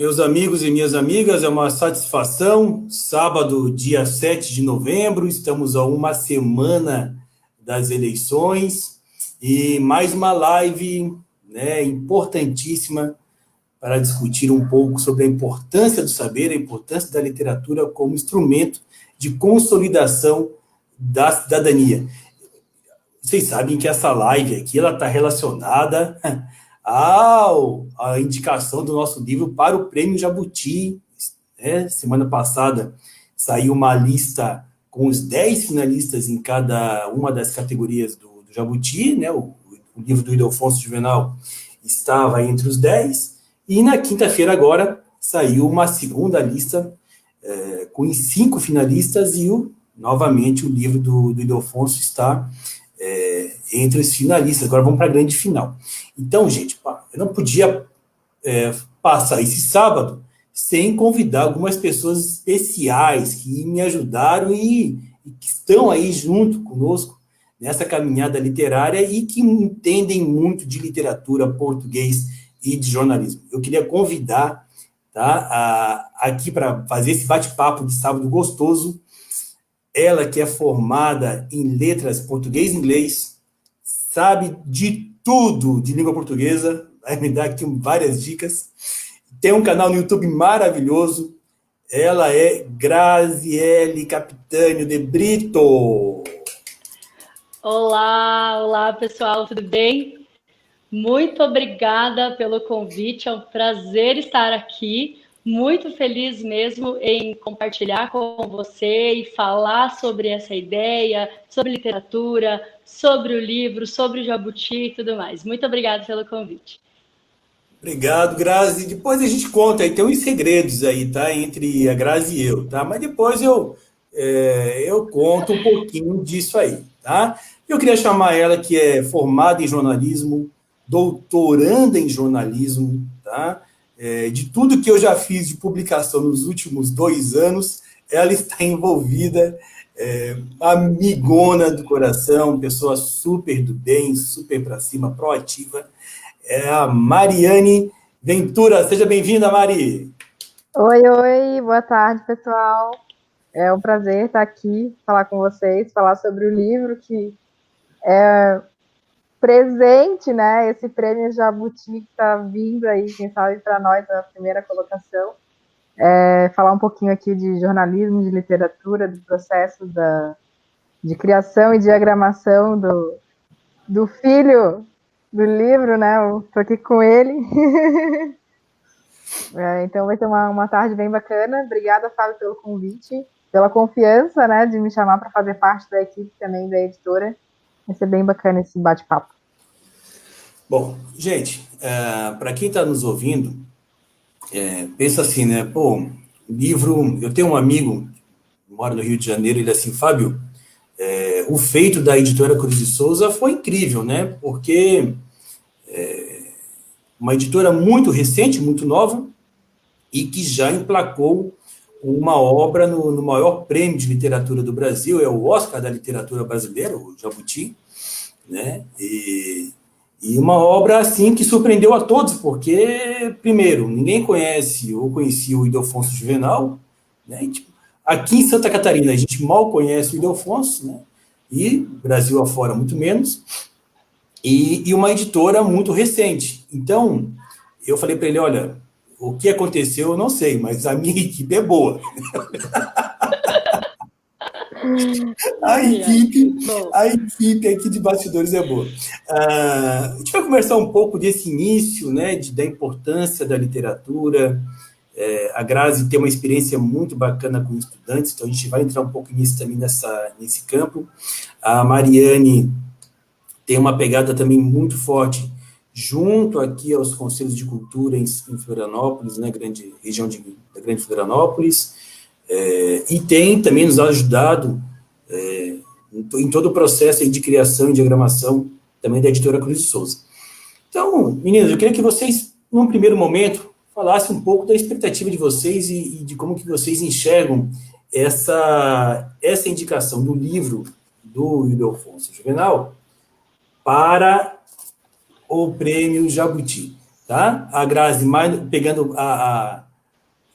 Meus amigos e minhas amigas, é uma satisfação. Sábado, dia 7 de novembro, estamos a uma semana das eleições e mais uma live, né, importantíssima para discutir um pouco sobre a importância do saber, a importância da literatura como instrumento de consolidação da cidadania. Vocês sabem que essa live aqui ela está relacionada à indicação do nosso livro para o Prêmio Jabuti. Né? Semana passada saiu uma lista com os 10 finalistas em cada uma das categorias do Jabuti. Né? O livro do Ildefonso Juvenal estava entre os 10. E na quinta-feira agora saiu uma segunda lista com 5 finalistas e novamente o livro do Ildefonso está entre os finalistas. Agora vamos para a grande final. Então, gente, eu não podia passar esse sábado sem convidar algumas pessoas especiais que me ajudaram e que estão aí junto conosco nessa caminhada literária e que entendem muito de literatura, português e de jornalismo. Eu queria convidar, aqui para fazer esse bate-papo de sábado gostoso, ela que é formada em letras português e inglês, sabe de tudo de língua portuguesa, vai me dar aqui várias dicas. Tem um canal no YouTube maravilhoso. Ela é Graziele Capitânio de Brito. Olá, pessoal, tudo bem? Muito obrigada pelo convite, é um prazer estar aqui. Muito feliz mesmo em compartilhar com você e falar sobre essa ideia, sobre literatura, sobre o livro, sobre o Jabuti e tudo mais. Muito obrigada pelo convite. Obrigado, Grazi. Depois a gente conta, aí tem uns segredos aí, tá? Entre a Grazi e eu, tá? Mas depois eu conto um pouquinho disso aí, tá? Eu queria chamar ela que é formada em jornalismo, doutoranda em jornalismo, tá? De tudo que eu já fiz de publicação nos últimos 2 anos, ela está envolvida, amigona do coração, pessoa super do bem, super para cima, proativa, é a Mariane Ventura. Seja bem-vinda, Mari. Oi, boa tarde, pessoal. É um prazer estar aqui, falar com vocês, falar sobre o livro que é presente, né? Esse prêmio Jabuti que está vindo aí, quem sabe, para nós, na primeira colocação. Falar um pouquinho aqui de jornalismo, de literatura, do processo de criação e diagramação do filho do livro, né? Estou aqui com ele. Então vai ter uma tarde bem bacana. Obrigada, Fábio, pelo convite, pela confiança, né, de me chamar para fazer parte da equipe também da editora. Vai ser bem bacana esse bate-papo. Bom, gente, para quem está nos ouvindo, pensa assim, né? Pô, livro. Eu tenho um amigo que mora no Rio de Janeiro, ele é assim, Fábio, o feito da editora Cruz de Souza foi incrível, né? Porque uma editora muito recente, muito nova, e que já emplacou uma obra no maior prêmio de literatura do Brasil, é o Oscar da literatura brasileira, o Jabuti, né? E uma obra, assim, que surpreendeu a todos, porque, primeiro, ninguém conhece ou conhecia o Ildefonso Juvenal, né? E, tipo, aqui em Santa Catarina, a gente mal conhece o Ildefonso, né? E Brasil afora, muito menos. E uma editora muito recente. Então, eu falei para ele, olha, o que aconteceu eu não sei, mas a minha equipe é boa. A equipe aqui de bastidores é boa. A gente vai conversar um pouco desse início, né, da importância da literatura. A Grazi tem uma experiência muito bacana com estudantes, então a gente vai entrar um pouco nisso também nesse campo. A Mariane tem uma pegada também muito forte junto aqui aos Conselhos de Cultura em Florianópolis, né, região da Grande Florianópolis, e tem também nos ajudado em todo o processo de criação e diagramação também da editora Cruz de Souza. Então, meninas, eu queria que vocês, num primeiro momento, falassem um pouco da expectativa de vocês e de como que vocês enxergam essa indicação do livro do Ildefonso Juvenal para o prêmio Jabuti, tá? A Grazi, pegando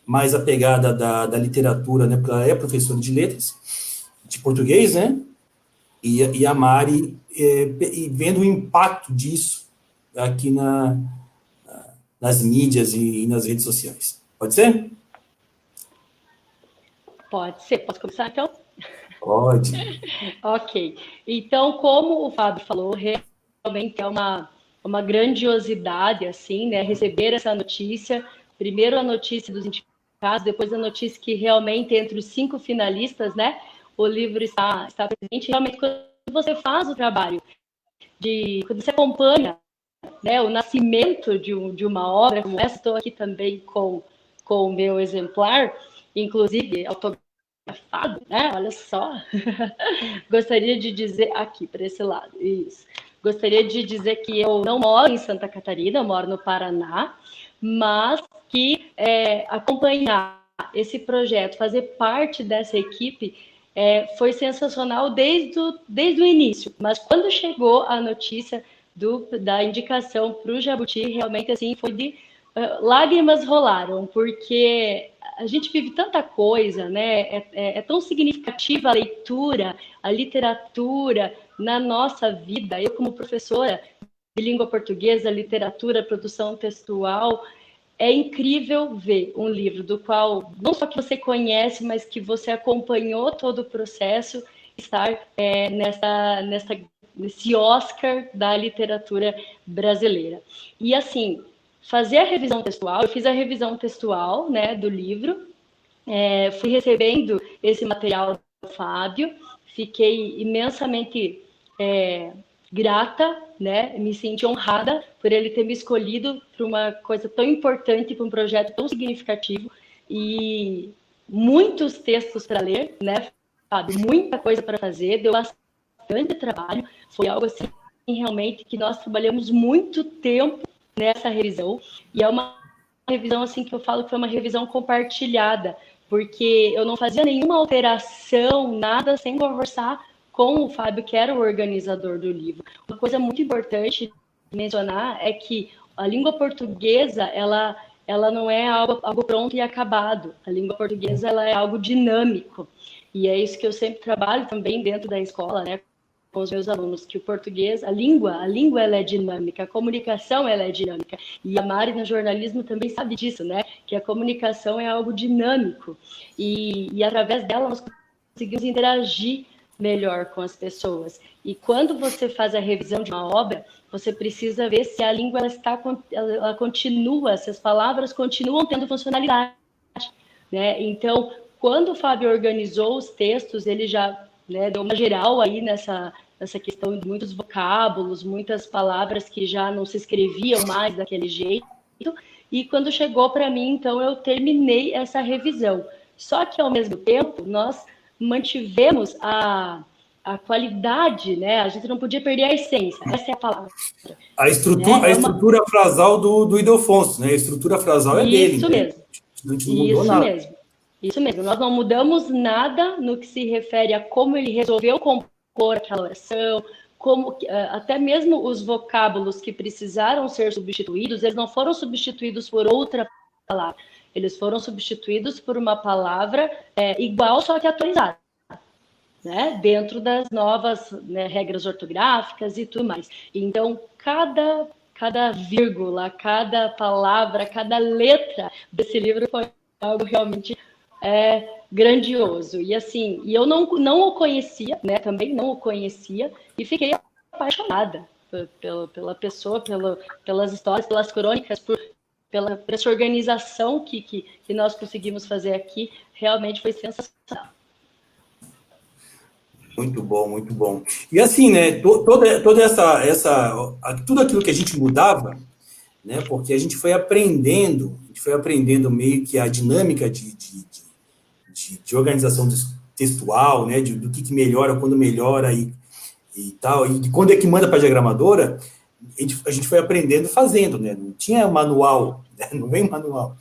mais a pegada da literatura, né? Porque ela é professora de letras, de português, né? E a Mari, e vendo o impacto disso aqui nas mídias e nas redes sociais. Pode ser? Pode ser. Posso começar, então? Pode. Ok. Então, como o Fábio falou, realmente é uma grandiosidade, assim, né? Receber essa notícia. Primeiro a notícia dos indicados, depois a notícia que realmente entre os 5 finalistas, né? O livro está presente. Realmente, quando você faz o trabalho, quando você acompanha, né, o nascimento de uma obra como essa, estou aqui também com o meu exemplar, inclusive autografado, né? Olha só. Gostaria de dizer aqui para esse lado, isso. Gostaria de dizer que eu não moro em Santa Catarina, eu moro no Paraná, mas que acompanhar esse projeto, fazer parte dessa equipe, foi sensacional desde o início. Mas quando chegou a notícia da indicação para o Jabuti, realmente assim foi de lágrimas rolaram, porque a gente vive tanta coisa, né? É tão significativa a leitura, a literatura na nossa vida. Eu, como professora de língua portuguesa, literatura, produção textual, é incrível ver um livro do qual não só que você conhece, mas que você acompanhou todo o processo, estar nesse Oscar da literatura brasileira. E assim, fazer a revisão textual, eu fiz a revisão textual, né, do livro, fui recebendo esse material do Fábio, fiquei imensamente grata, né? Me senti honrada por ele ter me escolhido para uma coisa tão importante, para um projeto tão significativo e muitos textos para ler, né, Fábio? Muita coisa para fazer, deu bastante trabalho, foi algo assim realmente que nós trabalhamos muito tempo nessa revisão e é uma revisão assim que eu falo que foi uma revisão compartilhada, porque eu não fazia nenhuma alteração, nada sem conversar com o Fábio, que era o organizador do livro. Uma coisa muito importante de mencionar é que a língua portuguesa, ela não é algo pronto e acabado. A língua portuguesa, ela é algo dinâmico. E é isso que eu sempre trabalho também dentro da escola, né, com os meus alunos, que o português, a língua ela é dinâmica, a comunicação ela é dinâmica. E a Mari no jornalismo também sabe disso, né? Que a comunicação é algo dinâmico. E através dela nós conseguimos interagir melhor com as pessoas. E quando você faz a revisão de uma obra, você precisa ver se a língua ela continua, se as palavras continuam tendo funcionalidade, né? Então, quando o Fábio organizou os textos, ele já, né, deu uma geral aí nessa questão de muitos vocábulos, muitas palavras que já não se escreviam mais daquele jeito. E quando chegou para mim, então, eu terminei essa revisão. Só que, ao mesmo tempo, nós mantivemos a qualidade, né? A gente não podia perder a essência, essa é a palavra. A estrutura frasal do Ildefonso, né? A estrutura frasal é dele. Isso mesmo. A gente não mudou nada. Isso mesmo. Nós não mudamos nada no que se refere a como ele resolveu compor aquela oração, como até mesmo os vocábulos que precisaram ser substituídos, eles não foram substituídos por outra palavra. Eles foram substituídos por uma palavra igual, só que atualizada, né? Dentro das novas, né, regras ortográficas e tudo mais. Então, cada vírgula, cada palavra, cada letra desse livro foi algo realmente grandioso. E assim, eu não o conhecia, né? Também não o conhecia e fiquei apaixonada pela pessoa, pelas histórias, pelas crônicas, por essa organização que nós conseguimos fazer aqui. Realmente foi sensacional. Muito bom, muito bom. E assim, né, toda tudo aquilo que a gente mudava, né, porque a gente foi aprendendo meio que a dinâmica de organização textual, né, do que melhora, quando melhora e tal, e de quando é que manda para a diagramadora, a gente foi aprendendo fazendo, né, não tinha manual, né, não vem manual.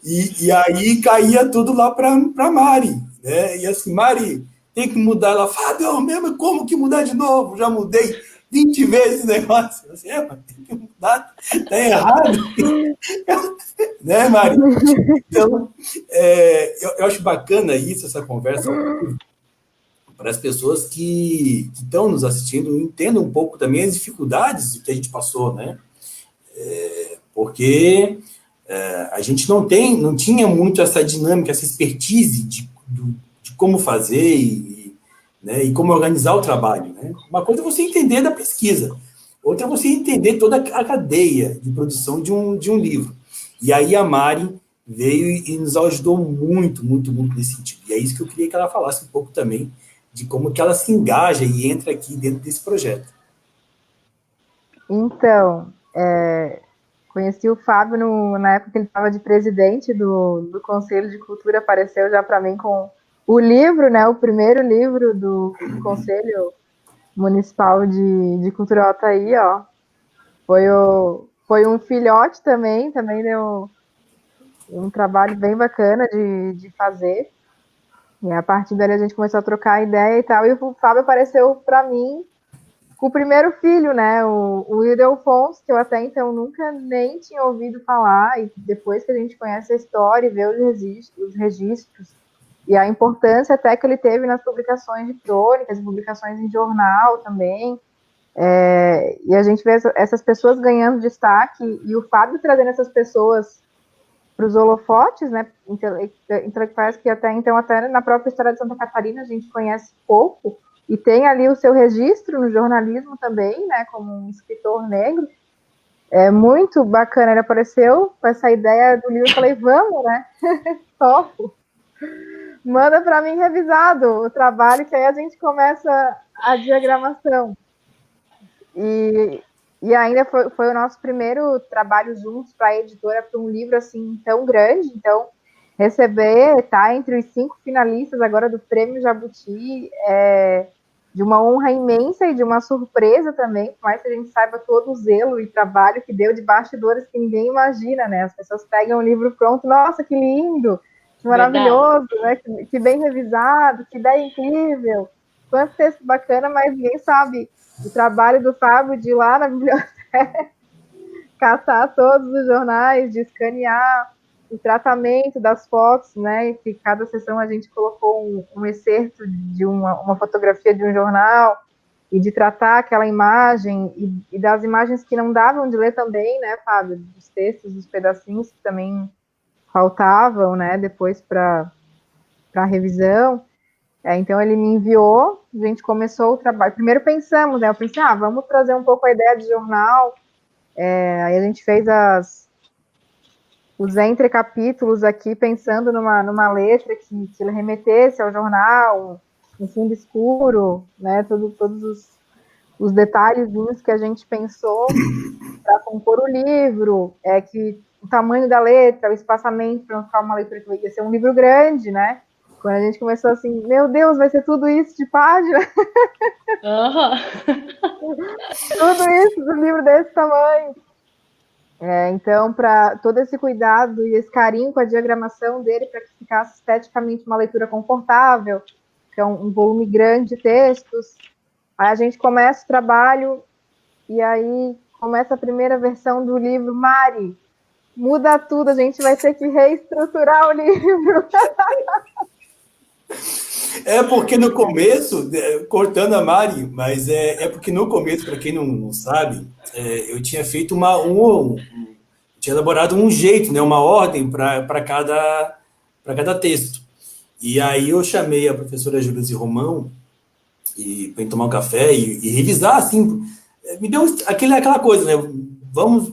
E aí caía tudo lá para Mari, né, e assim, Mari, tem que mudar. Ela fala, Fábio, mesmo, como que mudar de novo? Já mudei 20 vezes o negócio. Assim, tem que mudar, tá errado. Né, Mari? Então, eu acho bacana isso, essa conversa, para as pessoas que estão nos assistindo, entendam um pouco também as dificuldades que a gente passou, né? Porque a gente não tinha muito essa dinâmica, essa expertise de como fazer né, e como organizar o trabalho, né? Uma coisa é você entender da pesquisa, outra é você entender toda a cadeia de produção de um livro. E aí a Mari veio e nos ajudou muito, muito, muito nesse sentido. E é isso que eu queria que ela falasse um pouco também, de como que ela se engaja e entra aqui dentro desse projeto. Então, conheci o Fábio na época que ele estava de presidente do Conselho de Cultura, apareceu já para mim com o livro, né, o primeiro livro do Conselho Municipal de Cultura Altaí, ó. Foi um filhote também deu um trabalho bem bacana de fazer. E a partir dali a gente começou a trocar ideia e tal, e o Fábio apareceu para mim com o primeiro filho, né, o Ildefonso, que eu até então nunca nem tinha ouvido falar, e depois que a gente conhece a história e vê os registros e a importância até que ele teve nas publicações de crônicas, publicações em jornal também, e a gente vê essas pessoas ganhando destaque, e o Fábio trazendo essas pessoas para os holofotes, né, intelectuais que até então, até na própria história de Santa Catarina, a gente conhece pouco, e tem ali o seu registro no jornalismo também, né, como um escritor negro. É muito bacana, ele apareceu com essa ideia do livro, eu falei, vamos, né, topo. Manda para mim revisado o trabalho, que aí a gente começa a diagramação. E ainda foi o nosso primeiro trabalho juntos para a editora, para um livro assim tão grande. Então, receber, tá entre os 5 finalistas agora do Prêmio Jabuti, de uma honra imensa e de uma surpresa também, por mais que a gente saiba todo o zelo e trabalho que deu de bastidores que ninguém imagina, né? As pessoas pegam o livro pronto, nossa, que lindo, que maravilhoso, né? Que bem revisado, que ideia incrível, quanto texto bacana, mas ninguém sabe o trabalho do Fábio de ir lá na biblioteca, caçar todos os jornais, de escanear, o tratamento das fotos, né? Que cada sessão a gente colocou um excerto de uma fotografia de um jornal, e de tratar aquela imagem, e das imagens que não davam de ler também, né, Fábio? Dos textos, dos pedacinhos que também faltavam, né, depois para a revisão. Então ele me enviou, a gente começou o trabalho. Primeiro pensamos, né? Eu pensei, vamos trazer um pouco a ideia de jornal. Aí a gente fez os entrecapítulos aqui, pensando numa letra que remetesse ao jornal, um fundo escuro, né? Todos os detalhezinhos que a gente pensou para compor o livro, que o tamanho da letra, o espaçamento, para não ficar uma letra que ia ser um livro grande, né? Quando a gente começou assim, meu Deus, vai ser tudo isso de página? Tudo isso do livro desse tamanho. Então, para todo esse cuidado e esse carinho com a diagramação dele, para que ficasse esteticamente uma leitura confortável, que é um volume grande de textos. Aí a gente começa o trabalho, e aí começa a primeira versão do livro. Mari, muda tudo, a gente vai ter que reestruturar o livro. Porque no começo, cortando a Mari, mas porque no começo, para quem não sabe, eu tinha feito tinha elaborado um jeito, né, uma ordem para cada texto. E aí eu chamei a professora Júlia Romão para tomar um café e revisar, assim, me deu aquela coisa, né, vamos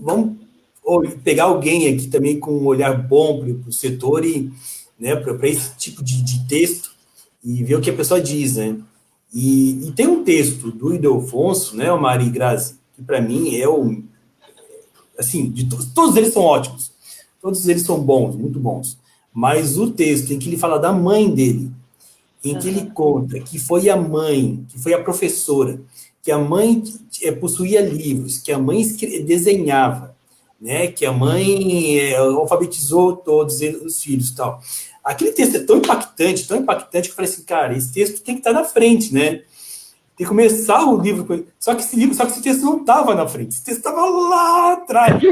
pegar alguém aqui também com um olhar bom para o setor e, né, para esse tipo de texto, e ver o que a pessoa diz, né? E tem um texto do Ildefonso, né, o Mari Grazi, que para mim assim, todos eles são ótimos, todos eles são bons, muito bons, mas o texto em que ele fala da mãe dele, em que ele conta que foi a mãe, que foi a professora, que a mãe possuía livros, que a mãe desenhava, né, que a mãe alfabetizou todos os filhos e tal. Aquele texto é tão impactante, que eu falei assim, cara, esse texto tem que estar na frente, né? Tem que começar o livro. Só que esse texto não estava na frente, esse texto estava lá atrás.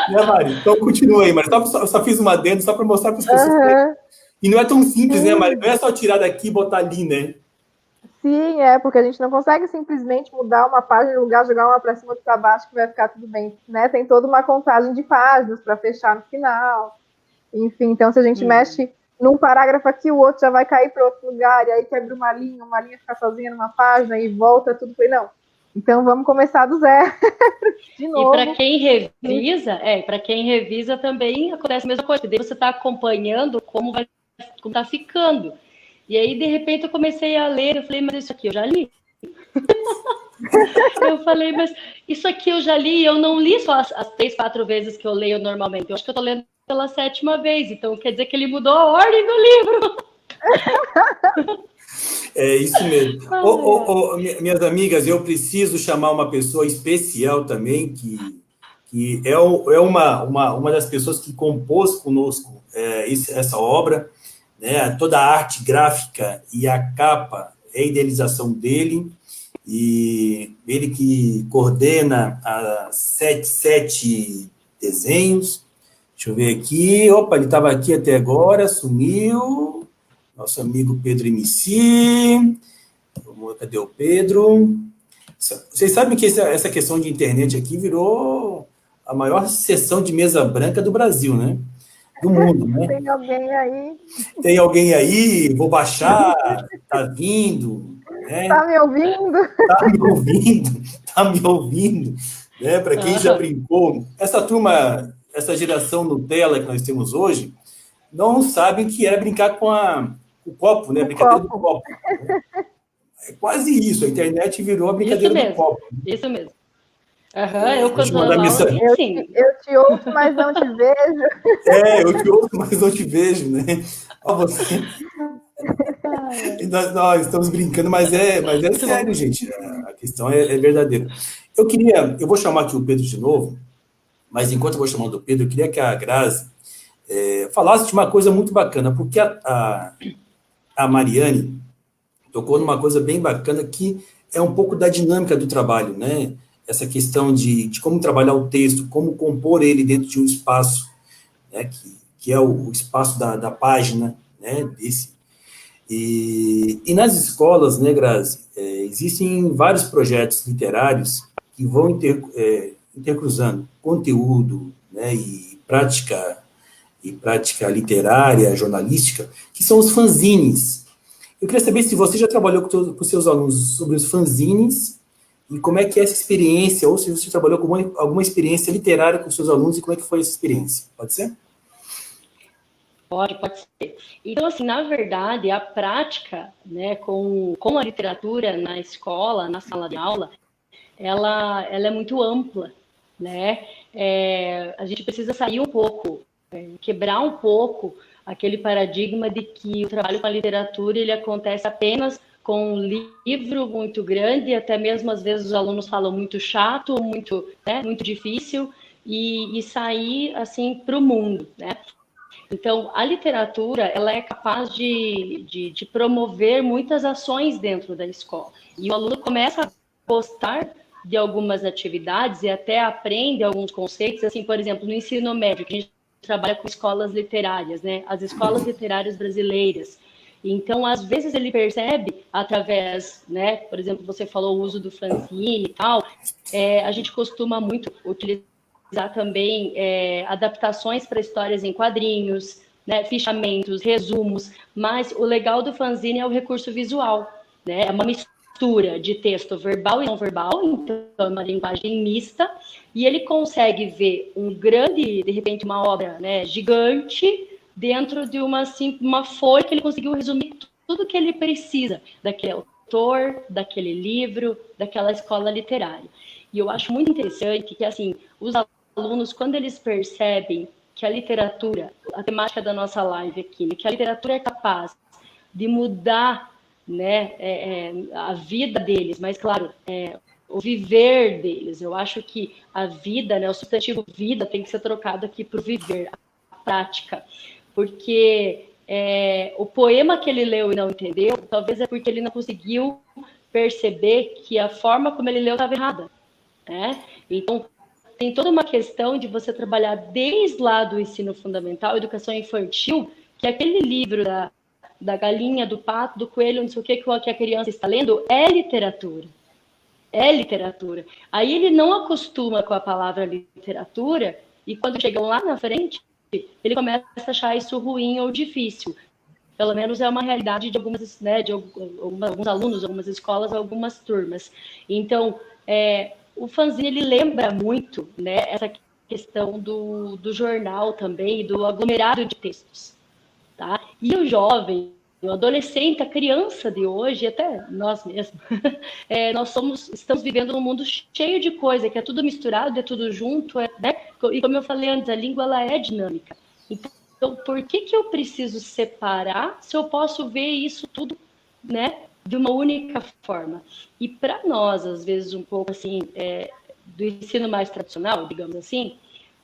Né, Mari? Então, continua aí, Mari. Só fiz uma adendo só para mostrar para as pessoas. Aham. E não é tão simples, né, Sim. Mari? Não é só tirar daqui e botar ali, né? Sim, porque a gente não consegue simplesmente mudar uma página de lugar, jogar uma para cima, outra para baixo, que vai ficar tudo bem, né? Tem toda uma contagem de páginas para fechar no final. Enfim, então se a gente mexe num parágrafo aqui, o outro já vai cair para outro lugar, e aí quebra uma linha fica sozinha numa página e volta tudo. Não. Então vamos começar do zero. De novo. E para quem revisa também acontece a mesma coisa, porque daí você está acompanhando como está ficando. E aí, de repente, eu comecei a ler, eu falei, mas isso aqui eu já li. Eu falei, mas isso aqui eu já li, eu não li só as 3, 4 vezes que eu leio normalmente. Eu acho que eu estou lendo pela 7ª vez, então quer dizer que ele mudou a ordem do livro. É isso mesmo. Minhas amigas, eu preciso chamar uma pessoa especial também, que é uma das pessoas que compôs conosco essa obra, né? Toda a arte gráfica e a capa é a idealização dele, e ele que coordena a 77 desenhos. Deixa eu ver aqui. Opa, ele estava aqui até agora, sumiu. Nosso amigo Pedro MC. Cadê o Pedro? Vocês sabem que essa questão de internet aqui virou a maior sessão de mesa branca do Brasil, né? Do mundo, né? Tem alguém aí? Tem alguém aí? Vou baixar, tá vindo, né? Tá me ouvindo? Tá me ouvindo, tá me ouvindo, né? Para quem já brincou, essa turma, essa geração Nutella que nós temos hoje, não sabem que era brincar com o copo, né? A brincadeira do copo. É quase isso, a internet virou a brincadeira do copo. Isso mesmo. Eu quando eu te ouço, mas não te vejo. Eu te ouço, mas não te vejo, né? Você... Nós estamos brincando, mas é sério, gente. A questão é verdadeira. Eu vou chamar aqui o Pedro de novo, mas enquanto eu vou chamando o Pedro, eu queria que a Grazi falasse de uma coisa muito bacana, porque a Mariane tocou numa coisa bem bacana que é um pouco da dinâmica do trabalho, né? Essa questão de como trabalhar o texto, como compor ele dentro de um espaço, né? Que é o espaço da página, né? E nas escolas, né, Grazi, existem vários projetos literários que vão intercruzando conteúdo, né, e prática literária, jornalística, que são os fanzines. Eu queria saber se você já trabalhou com seus alunos sobre os fanzines e como é que é essa experiência, ou se você trabalhou com alguma experiência literária com seus alunos e como é que foi essa experiência. Pode ser? Pode ser. Então, assim, na verdade, a prática, né, com a literatura na escola, na sala de aula, ela é muito ampla, né? A gente precisa sair um pouco, quebrar um pouco aquele paradigma de que o trabalho com a literatura ele acontece apenas com um livro muito grande, até mesmo às vezes os alunos falam muito chato, muito difícil, e sair assim para o mundo, né? Então, a literatura ela é capaz de promover muitas ações dentro da escola. E o aluno começa a gostar de algumas atividades e até aprende alguns conceitos, assim, por exemplo, no ensino médio, que a gente trabalha com escolas literárias, né? As escolas literárias brasileiras. Então, às vezes ele percebe através, né? Por exemplo, você falou o uso do fanzine e tal. A gente costuma muito utilizar também adaptações para histórias em quadrinhos, né? Fichamentos, resumos. Mas o legal do fanzine é o recurso visual, né? É uma mistura de texto verbal e não verbal, então é uma linguagem mista. E ele consegue ver um grande, de repente, uma obra, né, gigante dentro de uma folha que ele conseguiu resumir tudo que ele precisa daquele autor, daquele livro, daquela escola literária. E eu acho muito interessante que, assim, os alunos, quando eles percebem que a literatura, a temática da nossa live aqui, que a literatura é capaz de mudar, né, a vida deles, mas, claro, o viver deles. Eu acho que a vida, né, o substantivo vida tem que ser trocado aqui para o viver, a prática. Porque o poema que ele leu e não entendeu, talvez é porque ele não conseguiu perceber que a forma como ele leu estava errada, né? Então, tem toda uma questão de você trabalhar desde lá do ensino fundamental, educação infantil, que aquele livro da galinha, do pato, do coelho, não sei o que a criança está lendo, é literatura. É literatura. Aí ele não acostuma com a palavra literatura, e quando chegam lá na frente, ele começa a achar isso ruim ou difícil. Pelo menos é uma realidade de algumas, né, de alguns alunos, algumas escolas, algumas turmas. Então, o fanzine, ele lembra muito, né, essa questão do jornal também, do aglomerado de textos. Tá? E o jovem, o adolescente, a criança de hoje, até nós mesmos, estamos vivendo num mundo cheio de coisa, que é tudo misturado, é tudo junto, né? E como eu falei antes, a língua ela é dinâmica. Então, por que eu preciso separar se eu posso ver isso tudo, né, de uma única forma? E para nós, às vezes, um pouco assim, do ensino mais tradicional, digamos assim,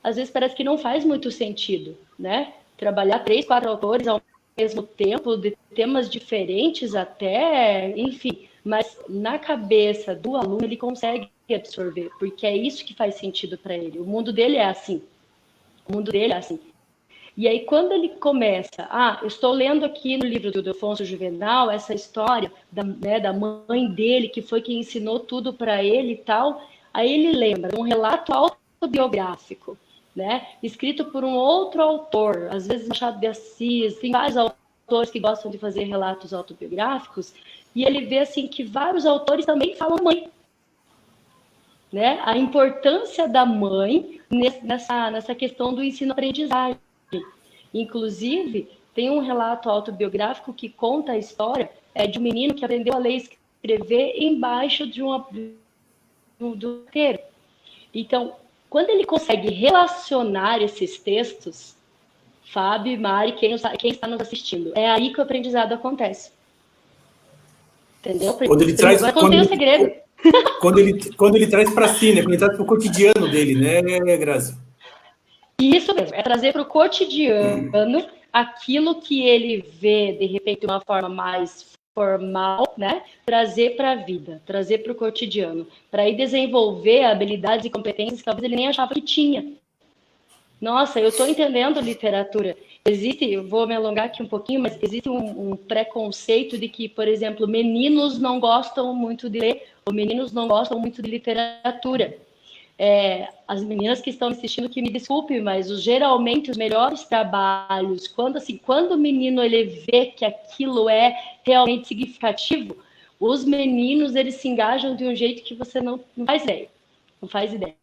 às vezes parece que não faz muito sentido, né? Trabalhar 3, 4 autores ao mesmo tempo, de temas diferentes até, enfim, mas na cabeça do aluno ele consegue absorver, porque é isso que faz sentido para ele. O mundo dele é assim. O mundo dele é assim. E aí, quando ele começa, eu estou lendo aqui no livro do Afonso Juvenal essa história da mãe dele, que foi quem ensinou tudo para ele e tal, aí ele lembra de um relato autobiográfico, né, escrito por um outro autor, às vezes Machado de Assis, tem vários autores que gostam de fazer relatos autobiográficos, e ele vê assim que vários autores também falam mãe, né, a importância da mãe nessa questão do ensino-aprendizagem. Inclusive, tem um relato autobiográfico que conta a história de um menino que aprendeu a ler e escrever embaixo do arqueiro. Então, quando ele consegue relacionar esses textos, Fábio, Mari, quem está nos assistindo, é aí que o aprendizado acontece. Entendeu? Quando ele traz, eu contei o segredo. Quando ele traz para si, né? Quando ele traz para o cotidiano dele, né, Grazi? Isso mesmo, é trazer para o cotidiano aquilo que ele vê, de repente, de uma forma mais formal, né? Trazer para a vida, trazer para o cotidiano, para ir desenvolver habilidades e competências que talvez ele nem achava que tinha. Nossa, eu estou entendendo literatura. Eu vou me alongar aqui um pouquinho, mas existe um preconceito de que, por exemplo, meninos não gostam muito de ler, ou meninos não gostam muito de literatura. As meninas que estão assistindo, que me desculpem, mas geralmente os melhores trabalhos, quando o menino ele vê que aquilo é realmente significativo, os meninos eles se engajam de um jeito que você não faz ideia. Não faz ideia.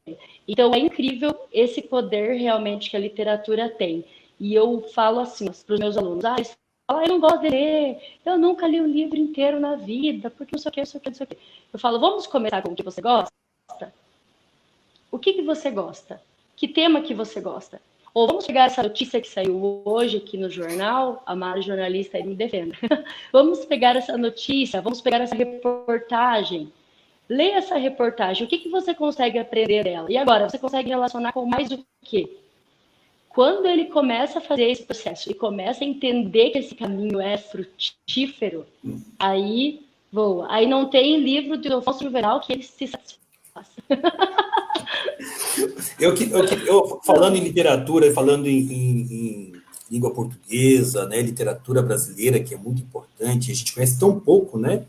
Então é incrível esse poder realmente que a literatura tem. E eu falo assim para os meus alunos, eles falam, eu não gosto de ler, eu nunca li um livro inteiro na vida, porque não sei o que, não sei o que, não sei o que. Eu falo, vamos começar com o que você gosta? O que você gosta? Que tema que você gosta? Ou vamos pegar essa notícia que saiu hoje aqui no jornal, a Mari, jornalista, aí me defenda. Vamos pegar essa notícia, vamos pegar essa reportagem. Lê essa reportagem, o que você consegue aprender dela? E agora, você consegue relacionar com mais o quê? Quando ele começa a fazer esse processo e começa a entender que esse caminho é frutífero, aí voa. Aí não tem livro de Afonso Juvenal que ele se satisfaça. Eu falando em literatura, falando em língua portuguesa, né, literatura brasileira, que é muito importante, a gente conhece tão pouco, né?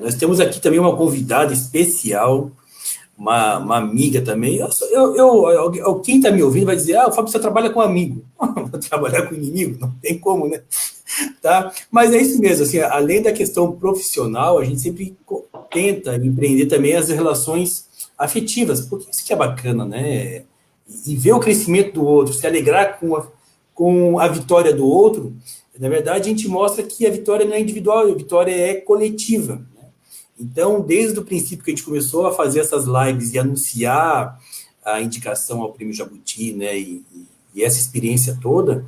Nós temos aqui também uma convidada especial, uma amiga também. Quem está me ouvindo vai dizer, o Fábio, você trabalha com amigo. Vou trabalhar com inimigo? Não tem como, né? Tá? Mas é isso mesmo, assim, além da questão profissional, a gente sempre tenta empreender também as relações afetivas, porque isso que é bacana, né? E ver o crescimento do outro, se alegrar com a vitória do outro. Na verdade, a gente mostra que a vitória não é individual, a vitória é coletiva, né? Então, desde o princípio que a gente começou a fazer essas lives e anunciar a indicação ao Prêmio Jabuti, né, e essa experiência toda,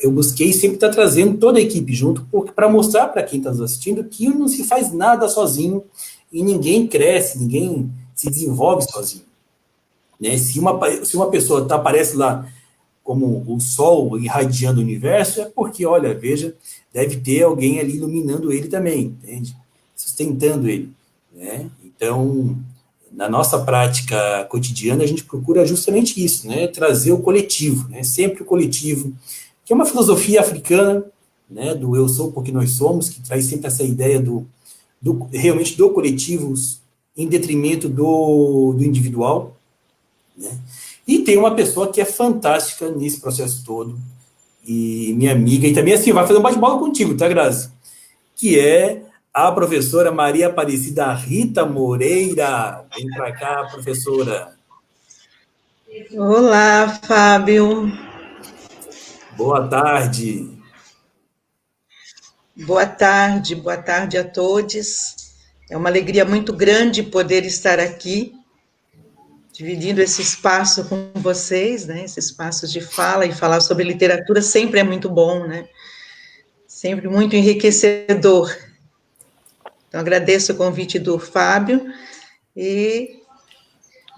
eu busquei sempre estar trazendo toda a equipe junto, para mostrar para quem está nos assistindo que não se faz nada sozinho e ninguém cresce, ninguém se desenvolve sozinho, né? Se uma pessoa aparece lá como o sol irradiando o universo, é porque, olha, veja, deve ter alguém ali iluminando ele também, entende? Sustentando ele, né? Então, na nossa prática cotidiana, a gente procura justamente isso, né? Trazer o coletivo, né? Sempre o coletivo, que é uma filosofia africana, né? Do eu sou porque nós somos, que traz sempre essa ideia realmente do coletivo em detrimento do individual, né? E tem uma pessoa que é fantástica nesse processo todo, e minha amiga, e também assim, vai fazer um bate-bola contigo, tá, Grazi? Que é a professora Maria Aparecida Rita Moreira. Vem para cá, professora. Olá, Fábio. Boa tarde. Boa tarde a todos. É uma alegria muito grande poder estar aqui, dividindo esse espaço com vocês, né? Esse espaço de fala, e falar sobre literatura sempre é muito bom, né? Sempre muito enriquecedor. Então, agradeço o convite do Fábio e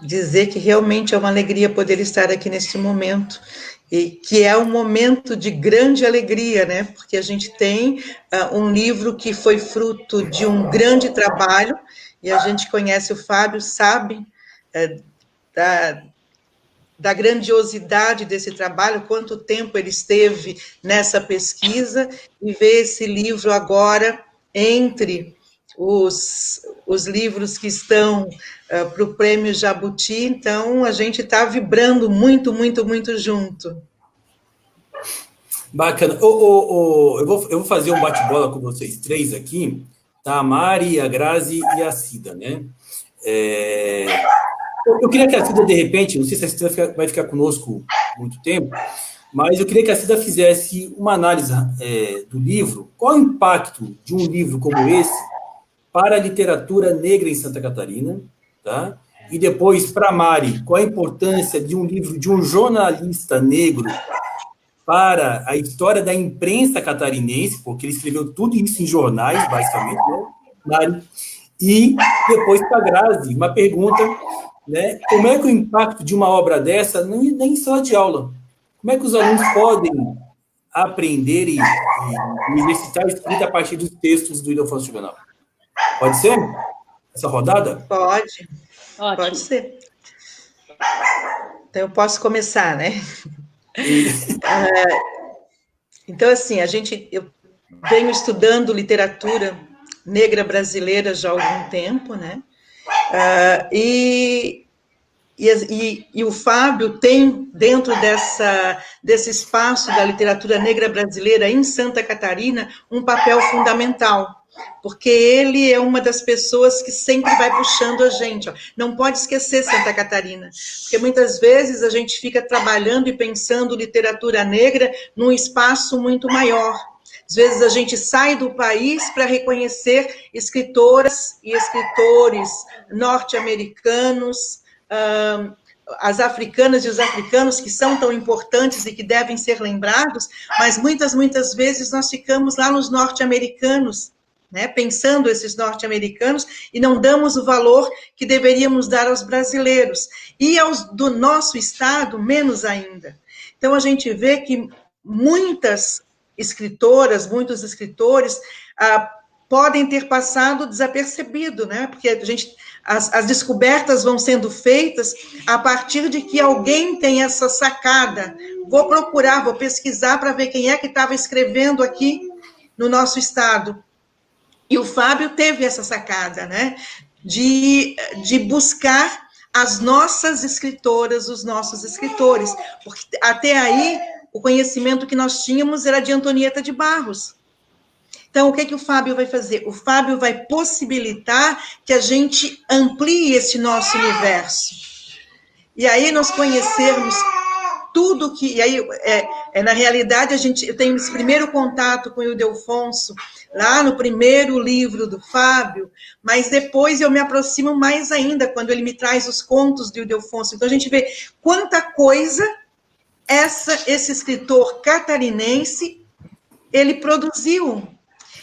dizer que realmente é uma alegria poder estar aqui neste momento, e que é um momento de grande alegria, né, porque a gente tem um livro que foi fruto de um grande trabalho, e a gente conhece o Fábio, sabe da grandiosidade desse trabalho, quanto tempo ele esteve nessa pesquisa, e ver esse livro agora entre os livros que estão para o Prêmio Jabuti. Então, a gente está vibrando muito, muito, muito junto. Bacana. Eu vou fazer um bate-bola com vocês três aqui, tá? A Mari, a Grazi e a Cida, né? Eu queria que a Cida, de repente, não sei se a Cida vai ficar conosco muito tempo, mas eu queria que a Cida fizesse uma análise do livro. Qual o impacto de um livro como esse para a literatura negra em Santa Catarina, tá? E depois, para a Mari, qual a importância de um livro de um jornalista negro para a história da imprensa catarinense, porque ele escreveu tudo isso em jornais, basicamente, né, Mari? E depois, para a Grazi, uma pergunta, né? Como é que o impacto de uma obra dessa, nem em sala de aula, como é que os alunos podem aprender e exercitar a escrita a partir dos textos do Ildefonso Juvenal? Pode ser? Essa rodada? Pode. Ótimo. Pode ser. Então, eu posso começar, né? Então, assim, eu venho estudando literatura negra brasileira já há algum tempo, né? E o Fábio tem, dentro desse espaço da literatura negra brasileira em Santa Catarina, um papel fundamental, porque ele é uma das pessoas que sempre vai puxando a gente. Ó. Não pode esquecer Santa Catarina, porque muitas vezes a gente fica trabalhando e pensando literatura negra num espaço muito maior. Às vezes a gente sai do país para reconhecer escritoras e escritores norte-americanos, as africanas e os africanos que são tão importantes e que devem ser lembrados, mas muitas vezes nós ficamos lá nos norte-americanos, né, pensando esses norte-americanos, e não damos o valor que deveríamos dar aos brasileiros. E aos do nosso estado, menos ainda. Então, a gente vê que muitas escritoras, muitos escritores podem ter passado desapercebido, né? Porque as descobertas vão sendo feitas a partir de que alguém tem essa sacada. Vou procurar, vou pesquisar para ver quem é que estava escrevendo aqui no nosso estado. E o Fábio teve essa sacada, né? De buscar as nossas escritoras, os nossos escritores, porque até aí o conhecimento que nós tínhamos era de Antonieta de Barros. Então, o que o Fábio vai fazer? O Fábio vai possibilitar que a gente amplie esse nosso universo. E aí nós conhecermos tudo que... E aí, na realidade, eu tenho esse primeiro contato com o Ildefonso, lá no primeiro livro do Fábio, mas depois eu me aproximo mais ainda, quando ele me traz os contos do Ildefonso. Então, a gente vê quanta coisa esse escritor catarinense, ele produziu.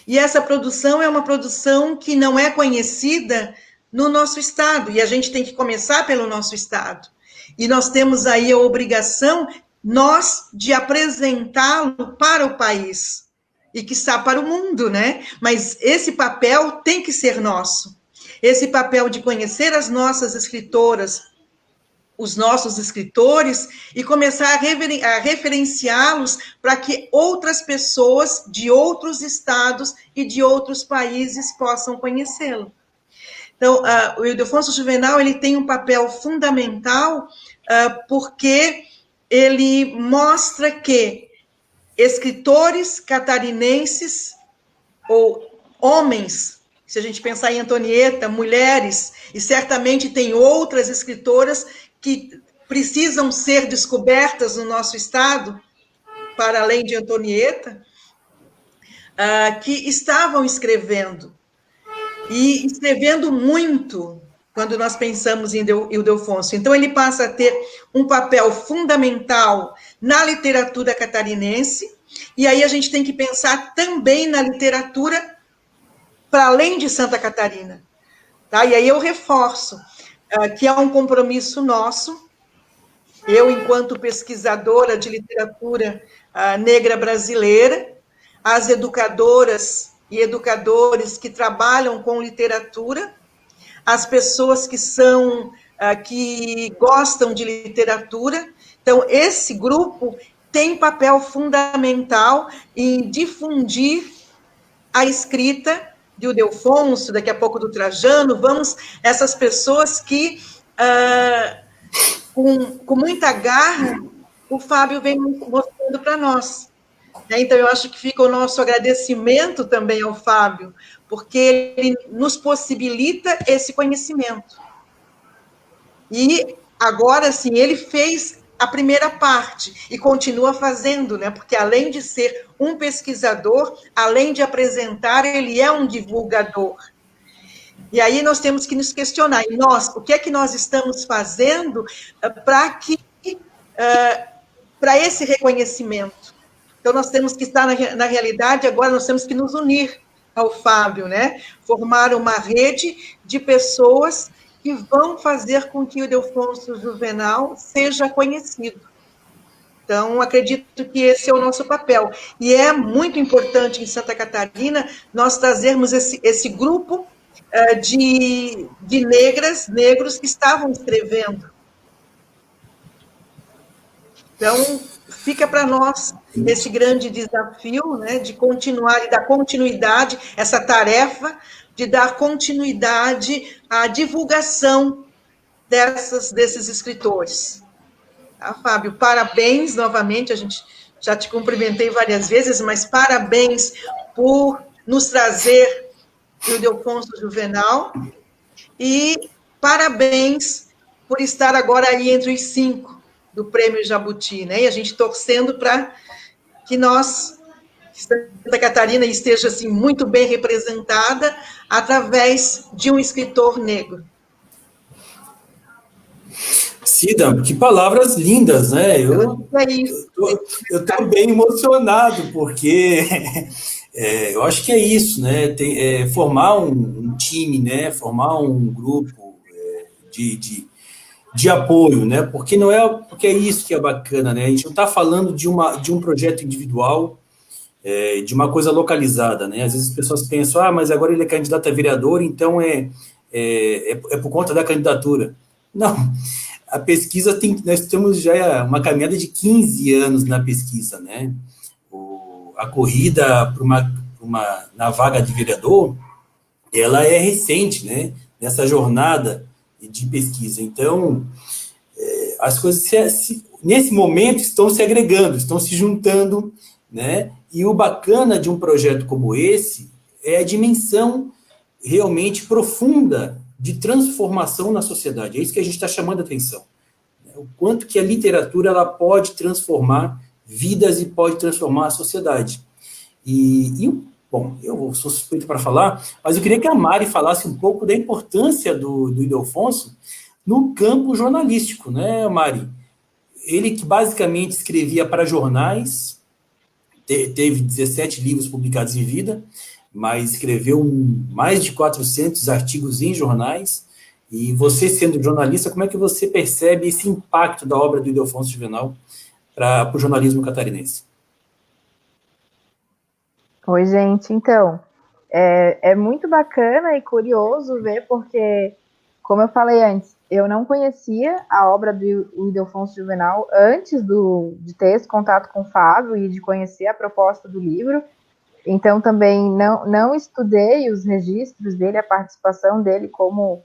E essa produção é uma produção que não é conhecida no nosso estado, e a gente tem que começar pelo nosso estado. E nós temos aí a obrigação, de apresentá-lo para o país, e quiçá para o mundo, né? Mas esse papel tem que ser nosso. esse papel de conhecer as nossas escritoras, os nossos escritores, e começar a referenciá-los para que outras pessoas de outros estados e de outros países possam conhecê-lo. Então, o Ildefonso Juvenal ele tem um papel fundamental porque ele mostra que escritores catarinenses, ou homens, se a gente pensar em Antonieta, mulheres, e certamente tem outras escritoras que precisam ser descobertas no nosso estado, para além de Antonieta, que estavam escrevendo, e escrevendo muito, quando nós pensamos em Ildefonso. Então, ele passa a ter um papel fundamental na literatura catarinense, e aí a gente tem que pensar também na literatura para além de Santa Catarina. Tá? E aí eu reforço que é um compromisso nosso, eu, enquanto pesquisadora de literatura negra brasileira, as educadoras e educadores que trabalham com literatura, as pessoas que gostam de literatura. Então, esse grupo tem papel fundamental em difundir a escrita de Ildefonso, daqui a pouco do Trajano, essas pessoas que, com muita garra, o Fábio vem mostrando para nós. Então, eu acho que fica o nosso agradecimento também ao Fábio, porque ele nos possibilita esse conhecimento. E agora, sim, ele fez a primeira parte e continua fazendo, né? Porque além de ser um pesquisador, além de apresentar, ele é um divulgador. E aí nós temos que nos questionar, e nós, o que é que nós estamos fazendo para esse reconhecimento? Então, nós temos que estar, na realidade, agora nós temos que nos unir ao Fábio, né? Formar uma rede de pessoas que vão fazer com que o Ildefonso Juvenal seja conhecido. Então, acredito que esse é o nosso papel. E é muito importante em Santa Catarina nós trazermos esse grupo de negros que estavam escrevendo. Então, fica para nós esse grande desafio, né, de continuar e dar continuidade, essa tarefa de dar continuidade à divulgação desses escritores. Tá, Fábio? Parabéns novamente, a gente já te cumprimentei várias vezes, mas parabéns por nos trazer o Ildefonso Juvenal e parabéns por estar agora aí entre os 5 do Prêmio Jabuti, né? E a gente torcendo para que Santa Catarina esteja assim, muito bem representada através de um escritor negro. Cida, que palavras lindas, né? Eu estou bem emocionado, porque eu acho que é isso, né? Formar um time, né? Formar um grupo de apoio, né? Porque é isso que é bacana, né? A gente não está falando de um projeto individual, de uma coisa localizada, né? Às vezes as pessoas pensam, mas agora ele é candidato a vereador, então é por conta da candidatura. Não, a pesquisa nós temos já uma caminhada de 15 anos na pesquisa, né? A corrida na vaga de vereador, ela é recente, né? Nessa jornada de pesquisa. Então, as coisas nesse momento estão se agregando, estão se juntando, né? E o bacana de um projeto como esse é a dimensão realmente profunda de transformação na sociedade. É isso que a gente está chamando a atenção. O quanto que a literatura ela pode transformar vidas e pode transformar a sociedade. Bom, eu sou suspeito para falar, mas eu queria que a Mari falasse um pouco da importância do Ildefonso no campo jornalístico, né, Mari? Ele que basicamente escrevia para jornais, teve 17 livros publicados em vida, mas escreveu mais de 400 artigos em jornais. E você, sendo jornalista, como é que você percebe esse impacto da obra do Ildefonso Juvenal para o jornalismo catarinense? Oi, gente. Então, é muito bacana e curioso ver, porque, como eu falei antes, eu não conhecia a obra do Ildefonso Juvenal antes de ter esse contato com o Fábio e de conhecer a proposta do livro. Então, também não estudei os registros dele, a participação dele como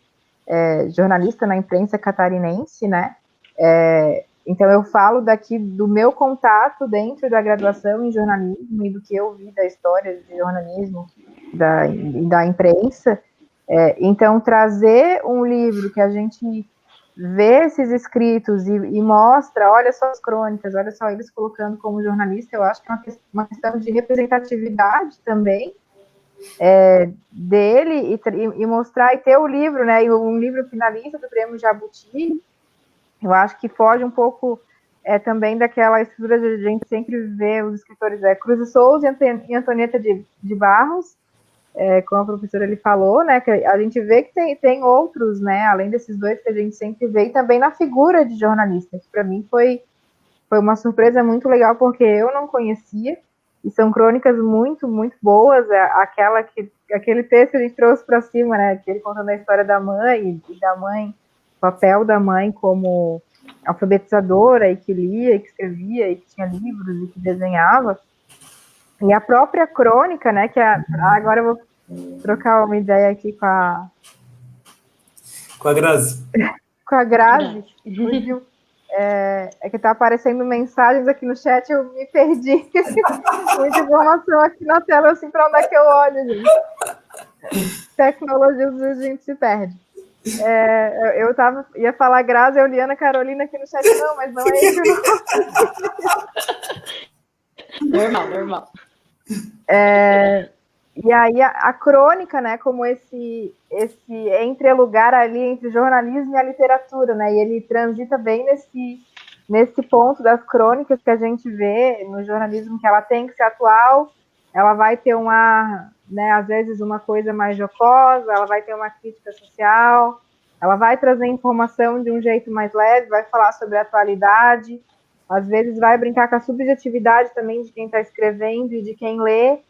jornalista na imprensa catarinense, né? Então, eu falo daqui do meu contato dentro da graduação em jornalismo e do que eu vi da história de jornalismo da imprensa. Então, trazer um livro que a gente vê esses escritos e mostra, olha só as crônicas, olha só eles colocando como jornalista, eu acho que é uma questão de representatividade também dele e mostrar e ter o livro, né? E um livro finalista do Prêmio Jabuti, eu acho que foge um pouco também daquela estrutura de a gente sempre vê os escritores Cruz de Souza e Antonieta de Barros, como a professora ele falou, né, que a gente vê que tem outros, né, além desses dois que a gente sempre vê, e também na figura de jornalista, que para mim foi uma surpresa muito legal, porque eu não conhecia, e são crônicas muito, muito boas, aquele texto que a gente trouxe para cima, né, que ele contando a história da mãe, e da mãe, o papel da mãe como alfabetizadora, e que lia, e que escrevia, e que tinha livros, e que desenhava. E a própria crônica, né, agora eu vou trocar uma ideia aqui com a Grazi. Com a Grazi. Que tá aparecendo mensagens aqui no chat, eu me perdi. Muita informação aqui na tela, assim, para onde é que eu olho, gente. Tecnologia, às vezes a gente se perde. Ia falar Grazi, Euliana, Carolina aqui no chat, não, mas não é isso. Normal. E aí a crônica, né, como esse entrelugar ali entre o jornalismo e a literatura, né, e ele transita bem nesse ponto das crônicas que a gente vê no jornalismo, que ela tem que ser atual, ela vai ter né, às vezes uma coisa mais jocosa, ela vai ter uma crítica social, ela vai trazer informação de um jeito mais leve, vai falar sobre a atualidade, às vezes vai brincar com a subjetividade também de quem está escrevendo e de quem lê.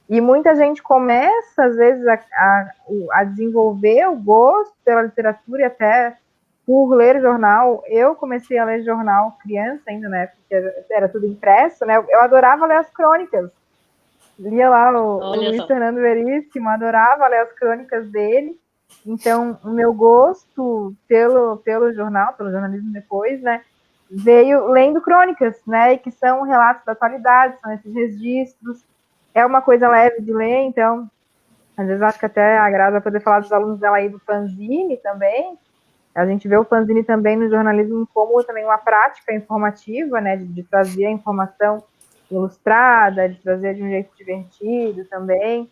E muita gente começa, às vezes, a desenvolver o gosto pela literatura e até por ler jornal. Eu comecei a ler jornal criança ainda, né? Porque era tudo impresso, né? Eu adorava ler as crônicas. Lia lá o Luiz Fernando Veríssimo, adorava ler as crônicas dele. Então, o meu gosto pelo jornal, pelo jornalismo depois, né? Veio lendo crônicas, né? E que são relatos da atualidade, são esses registros. É uma coisa leve de ler, então, às vezes acho que até a Grazi vai poder falar dos alunos dela aí do fanzine também. A gente vê o fanzine também no jornalismo como também uma prática informativa, né, de trazer a informação ilustrada, de trazer de um jeito divertido também.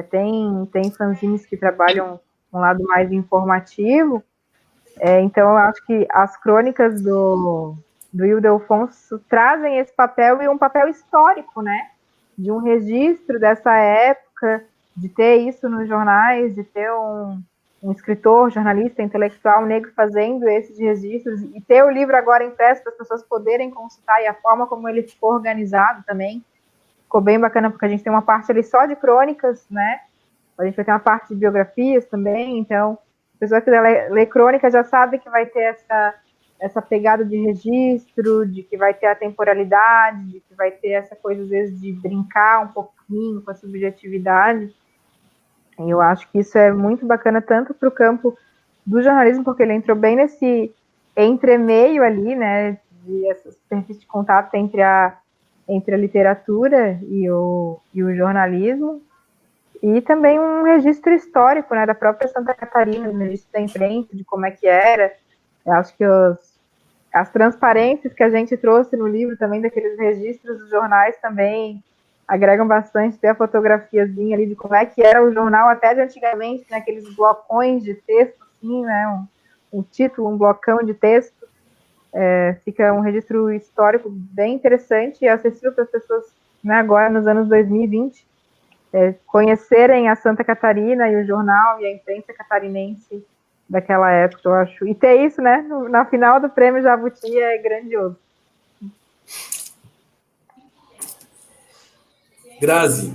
Tem fanzines que trabalham um lado mais informativo. Então, eu acho que as crônicas do Ildefonso trazem esse papel e um papel histórico, né? De um registro dessa época, de ter isso nos jornais, de ter um escritor, jornalista, intelectual negro fazendo esses registros, e ter o livro agora impresso para as pessoas poderem consultar, e a forma como ele ficou organizado também, ficou bem bacana, porque a gente tem uma parte ali só de crônicas, né? A gente vai ter uma parte de biografias também, então, a pessoa que lê crônica já sabe que vai ter essa pegada de registro, de que vai ter a temporalidade, de que vai ter essa coisa, às vezes, de brincar um pouquinho com a subjetividade. E eu acho que isso é muito bacana, tanto para o campo do jornalismo, porque ele entrou bem nesse entremeio ali, né, de essa superfície de contato entre a literatura e o jornalismo, e também um registro histórico, né, da própria Santa Catarina, um registro da imprensa, de como é que era. Eu acho que as transparências que a gente trouxe no livro também, daqueles registros dos jornais também agregam bastante, ter a fotografiazinha ali de como é que era o jornal até de antigamente, né, aqueles blocões de texto, assim, né, um título, um blocão de texto. Fica um registro histórico bem interessante e acessível para as pessoas, né, agora nos anos 2020, conhecerem a Santa Catarina e o jornal e a imprensa catarinense daquela época, eu acho. E ter isso, né, na final do Prêmio Jabuti é grandioso. Grazi,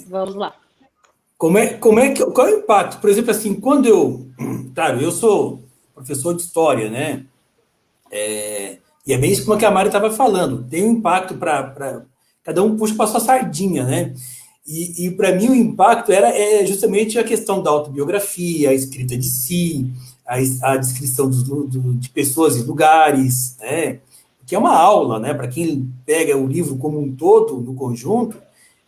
Vamos lá. Qual é o impacto? Por exemplo, assim, claro, eu sou professor de história, né? E é bem isso como a Mari estava falando. Tem um impacto para cada um puxa para sua sardinha, né? E para mim o impacto é justamente a questão da autobiografia, a escrita de si, a descrição de pessoas e lugares, né? Que é uma aula, né? Para quem pega o livro como um todo, no conjunto,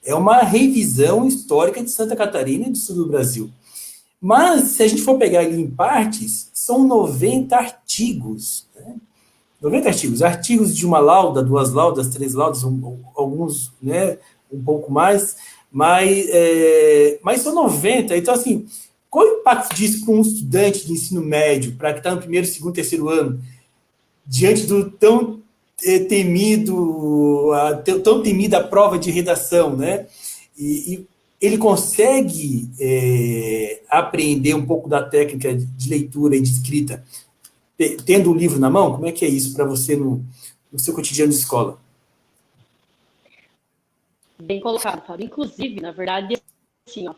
é uma revisão histórica de Santa Catarina e do sul do Brasil. Mas, se a gente for pegar ele em partes, são 90 artigos, né? 90 artigos de uma lauda, 2 laudas, 3 laudas, alguns, né, um pouco mais, mas são 90. Então, assim, qual o impacto disso para um estudante de ensino médio, para que está no primeiro, segundo, terceiro ano, diante do tão temida prova de redação, né? E ele consegue aprender um pouco da técnica de leitura e de escrita tendo o livro na mão? Como é que é isso para você no seu cotidiano de escola? Bem colocado, Fábio. Inclusive, na verdade, assim, ó,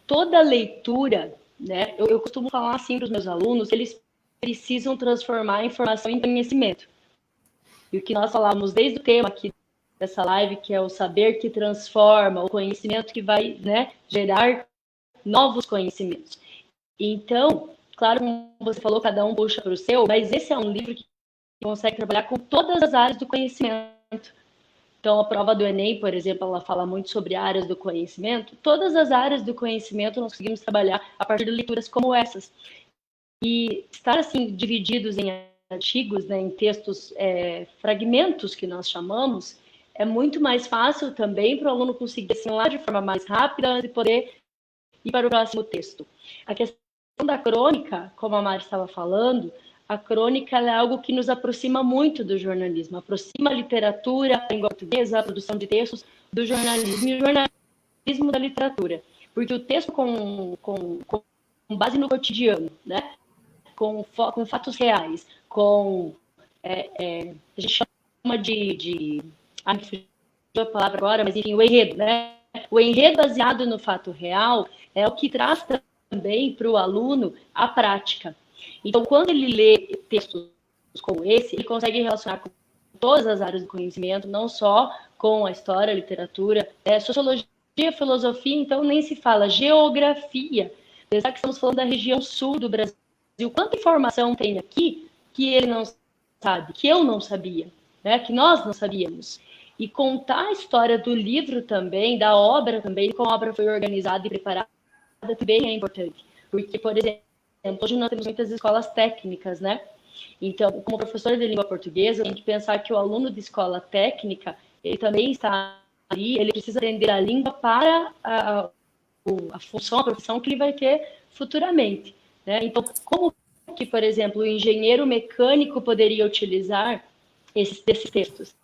toda leitura, né? Eu costumo falar assim para os meus alunos, eles precisam transformar a informação em conhecimento. E o que nós falamos desde o tema aqui dessa live, que é o saber que transforma, o conhecimento que vai, né, gerar novos conhecimentos. Então, claro, como você falou, cada um puxa para o seu, mas esse é um livro que consegue trabalhar com todas as áreas do conhecimento. Então, a prova do Enem, por exemplo, ela fala muito sobre áreas do conhecimento. Todas as áreas do conhecimento nós conseguimos trabalhar a partir de leituras como essas. E estar, assim, divididos em artigos, né, em textos, fragmentos que nós chamamos, é muito mais fácil também para o aluno conseguir assimilar de forma mais rápida e poder ir para o próximo texto. A questão da crônica, como a Mari estava falando, a crônica é algo que nos aproxima muito do jornalismo, aproxima a literatura, a língua portuguesa, a produção de textos do jornalismo e o jornalismo da literatura. Porque o texto com base no cotidiano, né? com fatos reais, a gente chama me fugiu a palavra agora, mas enfim, o enredo, né? O enredo baseado no fato real é o que traz também para o aluno a prática. Então, quando ele lê textos como esse, ele consegue relacionar com todas as áreas do conhecimento, não só com a história, a literatura, sociologia, filosofia, então nem se fala geografia. Apesar que estamos falando da região sul do Brasil, quanta informação tem aqui que ele não sabe, que eu não sabia, né? Que nós não sabíamos. E contar a história do livro também, da obra também, como a obra foi organizada e preparada, também é importante. Porque, por exemplo, hoje nós temos muitas escolas técnicas, né? Então, como professora de língua portuguesa, eu tenho que pensar que o aluno de escola técnica, ele também está ali, ele precisa aprender a língua para a função, a profissão que ele vai ter futuramente, né? Então, como que, por exemplo, o engenheiro mecânico poderia utilizar esses textos?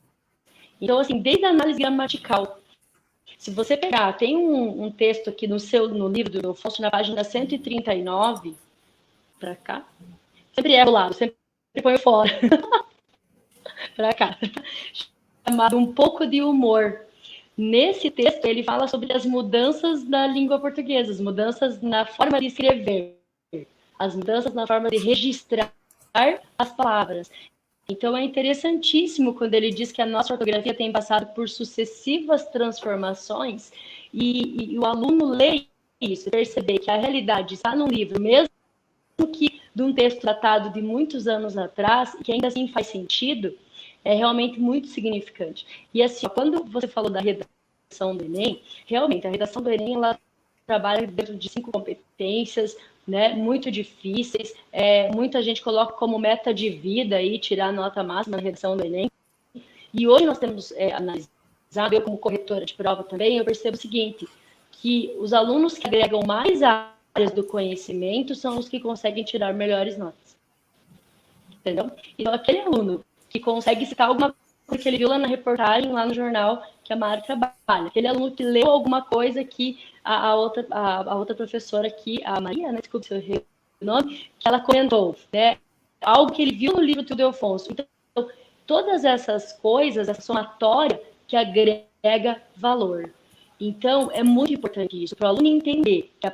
Então, assim, desde a análise gramatical, se você pegar, tem um texto aqui no livro do Afonso, na página 139, para cá, sempre é do lado, sempre põe fora, para cá, chamado Um Pouco de Humor. Nesse texto, ele fala sobre as mudanças da língua portuguesa, as mudanças na forma de escrever, as mudanças na forma de registrar as palavras. Então, é interessantíssimo quando ele diz que a nossa ortografia tem passado por sucessivas transformações e o aluno lê isso, perceber que a realidade está no livro, mesmo que de um texto tratado de muitos anos atrás, que ainda assim faz sentido, é realmente muito significante. E assim, quando você falou da redação do Enem, realmente, a redação do Enem, ela trabalha dentro de 5 competências, né, muito difíceis, muita gente coloca como meta de vida aí, tirar a nota máxima na redação do Enem, e hoje nós temos analisado, eu como corretora de prova também, eu percebo o seguinte, que os alunos que agregam mais áreas do conhecimento são os que conseguem tirar melhores notas, entendeu? Então, aquele aluno que consegue citar alguma coisa que ele viu lá na reportagem, lá no jornal que a Mari trabalha, aquele aluno que leu alguma coisa que a outra professora aqui, a Maria, né, desculpe se eu errei o nome, que ela comentou, né, algo que ele viu no livro do Ildefonso. Então, todas essas coisas, essa somatória que agrega valor. Então, é muito importante isso, para o aluno entender que a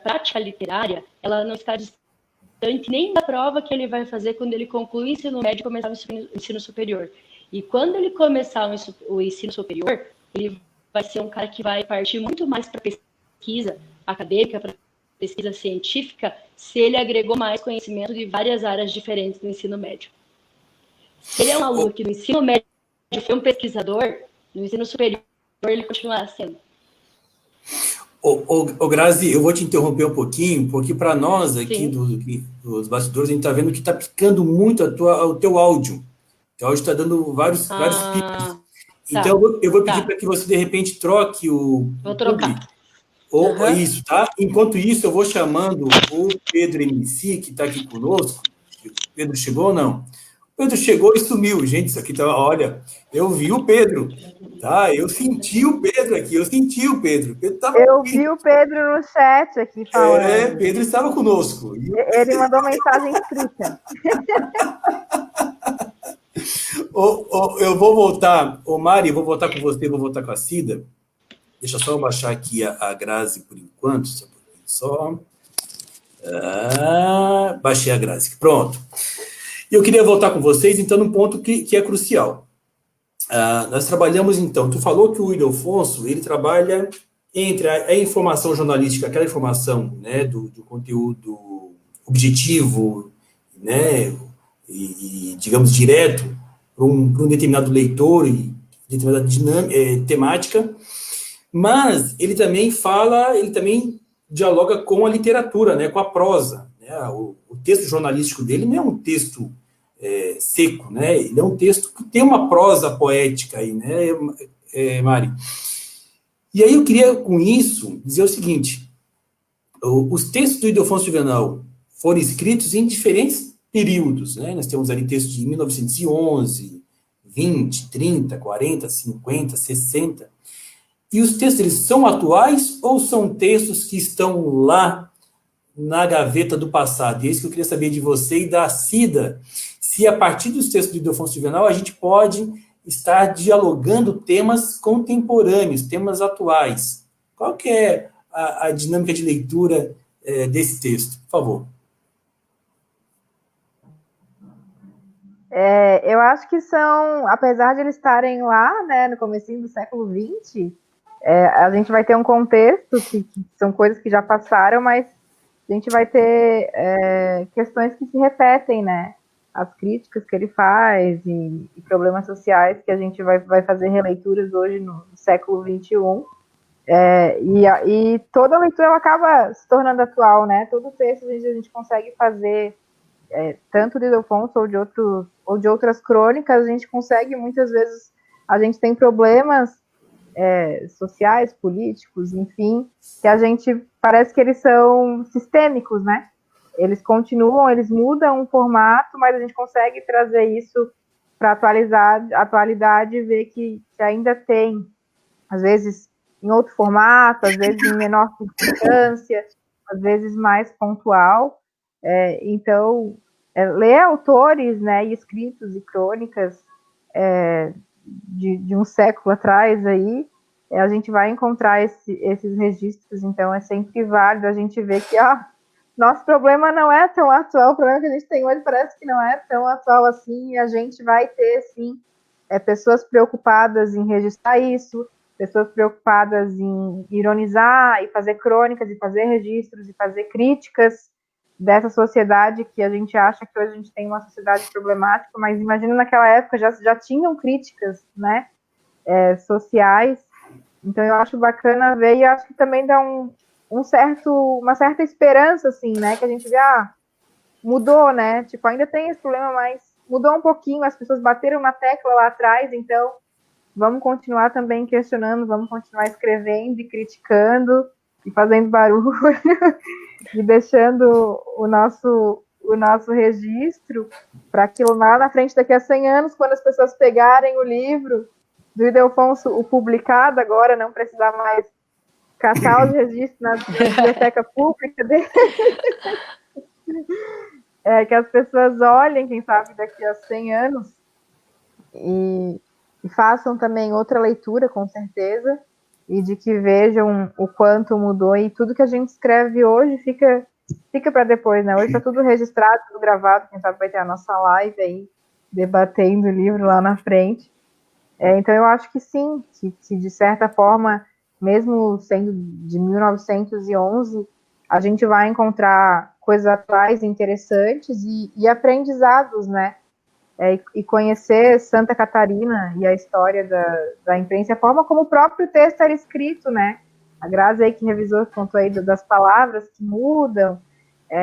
prática literária, ela não está distante nem da prova que ele vai fazer quando ele concluir o ensino médio e começar o ensino superior. E quando ele começar o ensino superior, ele vai ser um cara que vai partir muito mais para pesquisa acadêmica, para pesquisa científica, se ele agregou mais conhecimento de várias áreas diferentes do ensino médio. Se ele é um aluno que no ensino médio foi um pesquisador, no ensino superior ele continuará sendo. Grazi, eu vou te interromper um pouquinho, porque para nós aqui dos bastidores, a gente está vendo que está picando muito o teu áudio. O teu áudio está dando vários picos. Tá. Então, eu vou pedir para que você, de repente, troque o... Vou trocar. Isso, tá? Enquanto isso, eu vou chamando o Pedro MC, que está aqui conosco. O Pedro chegou ou não? O Pedro chegou e sumiu. Gente, isso aqui tá... Olha, eu vi o Pedro, tá? Eu senti o Pedro aqui, eu senti o Pedro. Eu vi o Pedro no chat aqui falando. Pedro estava conosco. Ele mandou mensagem escrita. Eu vou voltar, Mari, eu vou voltar com você, vou voltar com a Cida. Deixa só eu baixar aqui a Grazi por enquanto. Só. Baixei a Grazi. Pronto. E eu queria voltar com vocês, então, num ponto que é crucial. Nós trabalhamos, então, tu falou que o Ildefonso, ele trabalha entre a informação jornalística, aquela informação, né, do conteúdo objetivo, né, e digamos, direto, para um determinado leitor e determinada temática, mas ele também dialoga com a literatura, né, com a prosa. Né, o texto jornalístico dele não é um texto seco, né, ele é um texto que tem uma prosa poética aí, né, Mari? E aí eu queria, com isso, dizer o seguinte: os textos do Ildefonso Juvenal foram escritos em diferentes períodos, né? Nós temos ali textos de 1911, 20, 30, 40, 50, 60. E os textos, eles são atuais ou são textos que estão lá na gaveta do passado? E é isso que eu queria saber de você e da Cida, se a partir dos textos do Ildefonso Juvenal a gente pode estar dialogando temas contemporâneos, temas atuais. Qual que é a dinâmica de leitura desse texto? Por favor. Eu acho que são, apesar de eles estarem lá, né, no comecinho do século XX, a gente vai ter um contexto que são coisas que já passaram, mas a gente vai ter questões que se repetem, né? As críticas que ele faz e problemas sociais que a gente vai fazer releituras hoje no século XXI. E toda a leitura ela acaba se tornando atual, né? Todo texto a gente consegue fazer, tanto de Ildefonso ou de outras crônicas, a gente consegue, muitas vezes, a gente tem problemas sociais, políticos, enfim, que a gente parece que eles são sistêmicos, né? Eles continuam, eles mudam o formato, mas a gente consegue trazer isso para a atualidade e ver que ainda tem, às vezes, em outro formato, às vezes em menor circunstância, às vezes mais pontual. Então, ler autores, né, e escritos e crônicas de um século atrás aí, a gente vai encontrar esses registros, então é sempre válido a gente ver que, nosso problema não é tão atual, o problema que a gente tem hoje parece que não é tão atual assim, e a gente vai ter, sim, pessoas preocupadas em registrar isso, pessoas preocupadas em ironizar e fazer crônicas, e fazer registros, e fazer críticas dessa sociedade que a gente acha que hoje a gente tem uma sociedade problemática, mas imagina naquela época já tinham críticas, né, sociais. Então eu acho bacana ver, e acho que também dá uma certa esperança, assim, né, que a gente vê, mudou, né, tipo, ainda tem esse problema, mas mudou um pouquinho, as pessoas bateram na tecla lá atrás, então vamos continuar também questionando, vamos continuar escrevendo e criticando e fazendo barulho e deixando o nosso registro para aquilo lá na frente, daqui a 100 anos, quando as pessoas pegarem o livro do Ildefonso, o publicado, agora não precisar mais caçar os registros na biblioteca pública dele. Que as pessoas olhem, quem sabe, daqui a 100 anos e façam também outra leitura, com certeza, e de que vejam o quanto mudou, e tudo que a gente escreve hoje fica para depois, né? Hoje está tudo registrado, tudo gravado, quem sabe vai ter a nossa live aí, debatendo o livro lá na frente. Então eu acho que sim, que de certa forma, mesmo sendo de 1911, a gente vai encontrar coisas atuais interessantes e aprendizados, né? E conhecer Santa Catarina e a história da imprensa, a forma como o próprio texto era escrito, né? A Grazi aí que revisou, contou aí das palavras que mudam,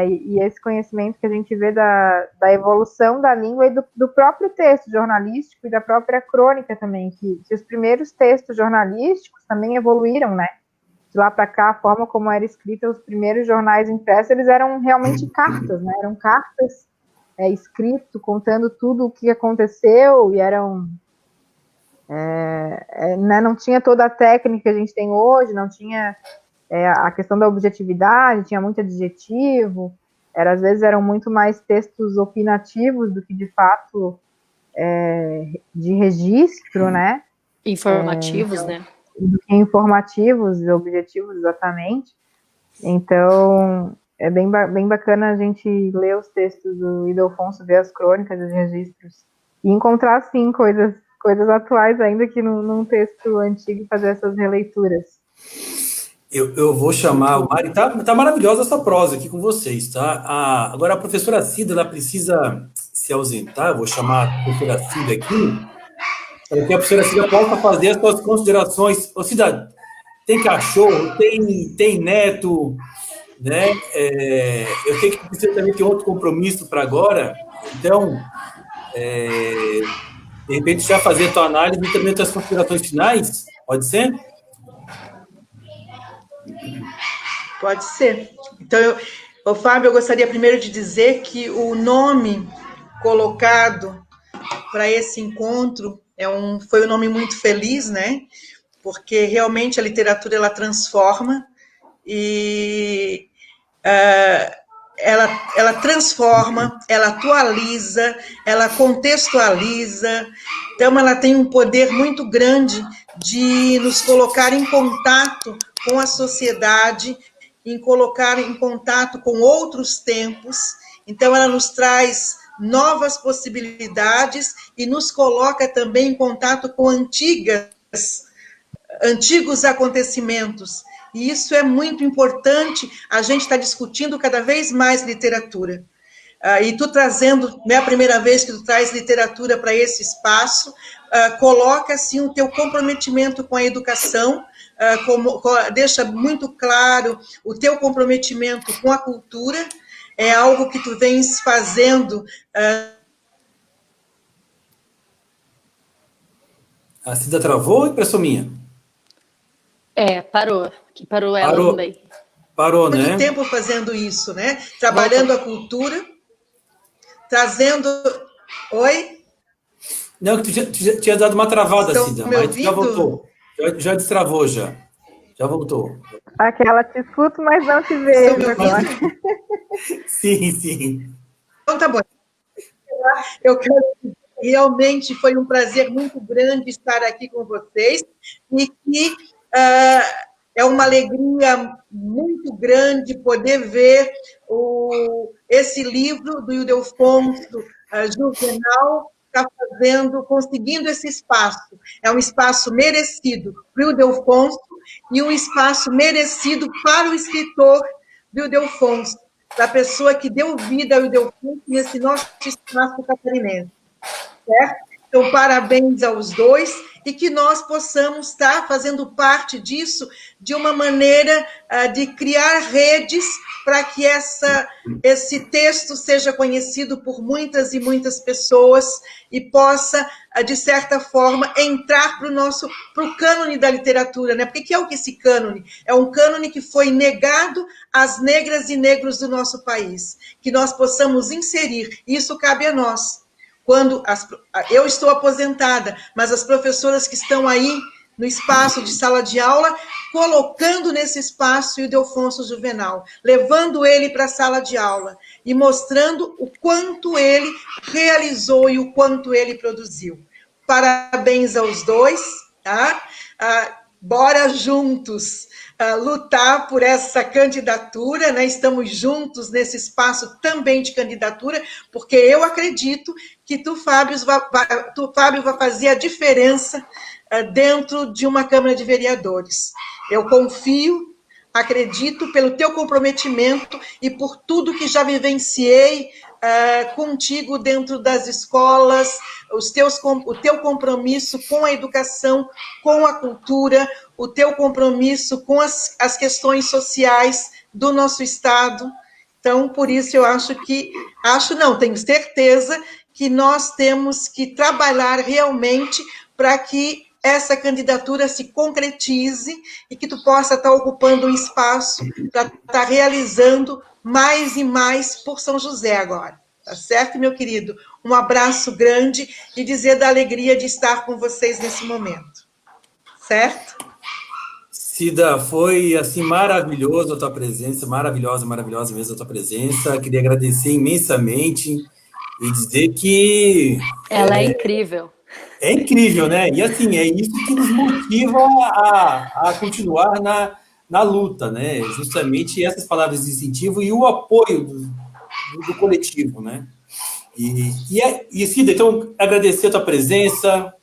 e esse conhecimento que a gente vê da evolução da língua e do próprio texto jornalístico e da própria crônica também, que os primeiros textos jornalísticos também evoluíram, né? De lá para cá, a forma como era escrita, os primeiros jornais impressos, eles eram realmente cartas, né? Eram cartas escrito, contando tudo o que aconteceu, e eram... né, não tinha toda a técnica que a gente tem hoje, não tinha a questão da objetividade, tinha muito adjetivo, às vezes eram muito mais textos opinativos do que, de fato, de registro, né? Informativos, né? Do que informativos e objetivos, exatamente. Então, é bem bacana a gente ler os textos do Ildefonso, ver as crônicas, os registros, e encontrar, sim, coisas atuais, ainda que num texto antigo, fazer essas releituras. Eu vou chamar o Mari. Tá maravilhosa essa prosa aqui com vocês, tá? Agora a professora Cida, ela precisa se ausentar. Eu vou chamar a professora Cida aqui, para que a professora Cida possa fazer as suas considerações. Ô, Cida, tem cachorro, tem neto, né? Eu sei que você também tem outro compromisso para agora, então, de repente, já fazer a tua análise e também as tuas considerações finais, pode ser? Pode ser. Então, Fábio, eu gostaria primeiro de dizer que o nome colocado para esse encontro foi um nome muito feliz, né? Porque realmente a literatura ela transforma e ela transforma, ela atualiza, ela contextualiza. Então, ela tem um poder muito grande de nos colocar em contato com a sociedade, em colocar em contato com outros tempos. Então, ela nos traz novas possibilidades e nos coloca também em contato com antigos acontecimentos. E isso é muito importante, a gente está discutindo cada vez mais literatura. E tu trazendo, não é a primeira vez que tu traz literatura para esse espaço, coloca, assim, o teu comprometimento com a educação, deixa muito claro o teu comprometimento com a cultura, é algo que tu vens fazendo... A Cida travou ou impressão minha? Parou. Que parou ela também. Parou, né? Muito tempo fazendo isso, né? Trabalhando a cultura, trazendo... Oi? Não, que tu tinha dado uma travada, Cida, mas ouvindo? já voltou. Já destravou, já. Já voltou. Aquela te escuto, mas não te vejo agora. Sim. Então tá bom. Eu quero... Realmente foi um prazer muito grande estar aqui com vocês e que é uma alegria muito grande poder ver esse livro do Ildefonso Juvenal está conseguindo esse espaço. É um espaço merecido para o Ildefonso e um espaço merecido para o escritor do Ildefonso, da pessoa que deu vida ao Ildefonso nesse nosso espaço catarinense. Certo? Então, parabéns aos dois e que nós possamos estar fazendo parte disso de uma maneira de criar redes para que esse texto seja conhecido por muitas e muitas pessoas e possa, de certa forma, entrar para o cânone da literatura, né? Porque que é o que esse cânone? É um cânone que foi negado às negras e negros do nosso país, que nós possamos inserir, e isso cabe a nós. Eu estou aposentada, mas as professoras que estão aí no espaço de sala de aula, colocando nesse espaço o Ildefonso Juvenal, levando ele para a sala de aula e mostrando o quanto ele realizou e o quanto ele produziu. Parabéns aos dois, tá? Bora juntos lutar por essa candidatura, né? Estamos juntos nesse espaço também de candidatura, porque eu acredito que tu, Fábio, vai fazer a diferença dentro de uma Câmara de Vereadores. Eu confio, acredito pelo teu comprometimento e por tudo que já vivenciei contigo dentro das escolas, o teu compromisso com a educação, com a cultura, o teu compromisso com as questões sociais do nosso Estado. Então, por isso eu tenho certeza que nós temos que trabalhar realmente para que essa candidatura se concretize e que tu possa estar ocupando um espaço para estar realizando mais e mais por São José agora. Tá certo, meu querido? Um abraço grande e dizer da alegria de estar com vocês nesse momento. Certo? Cida, foi assim maravilhoso a tua presença, maravilhosa mesmo a tua presença. Queria agradecer imensamente e dizer que ela é incrível. É incrível, né? E assim, é isso que nos motiva a continuar na luta, né? Justamente essas palavras de incentivo e o apoio do coletivo, né? E Cida, então, agradecer a tua presença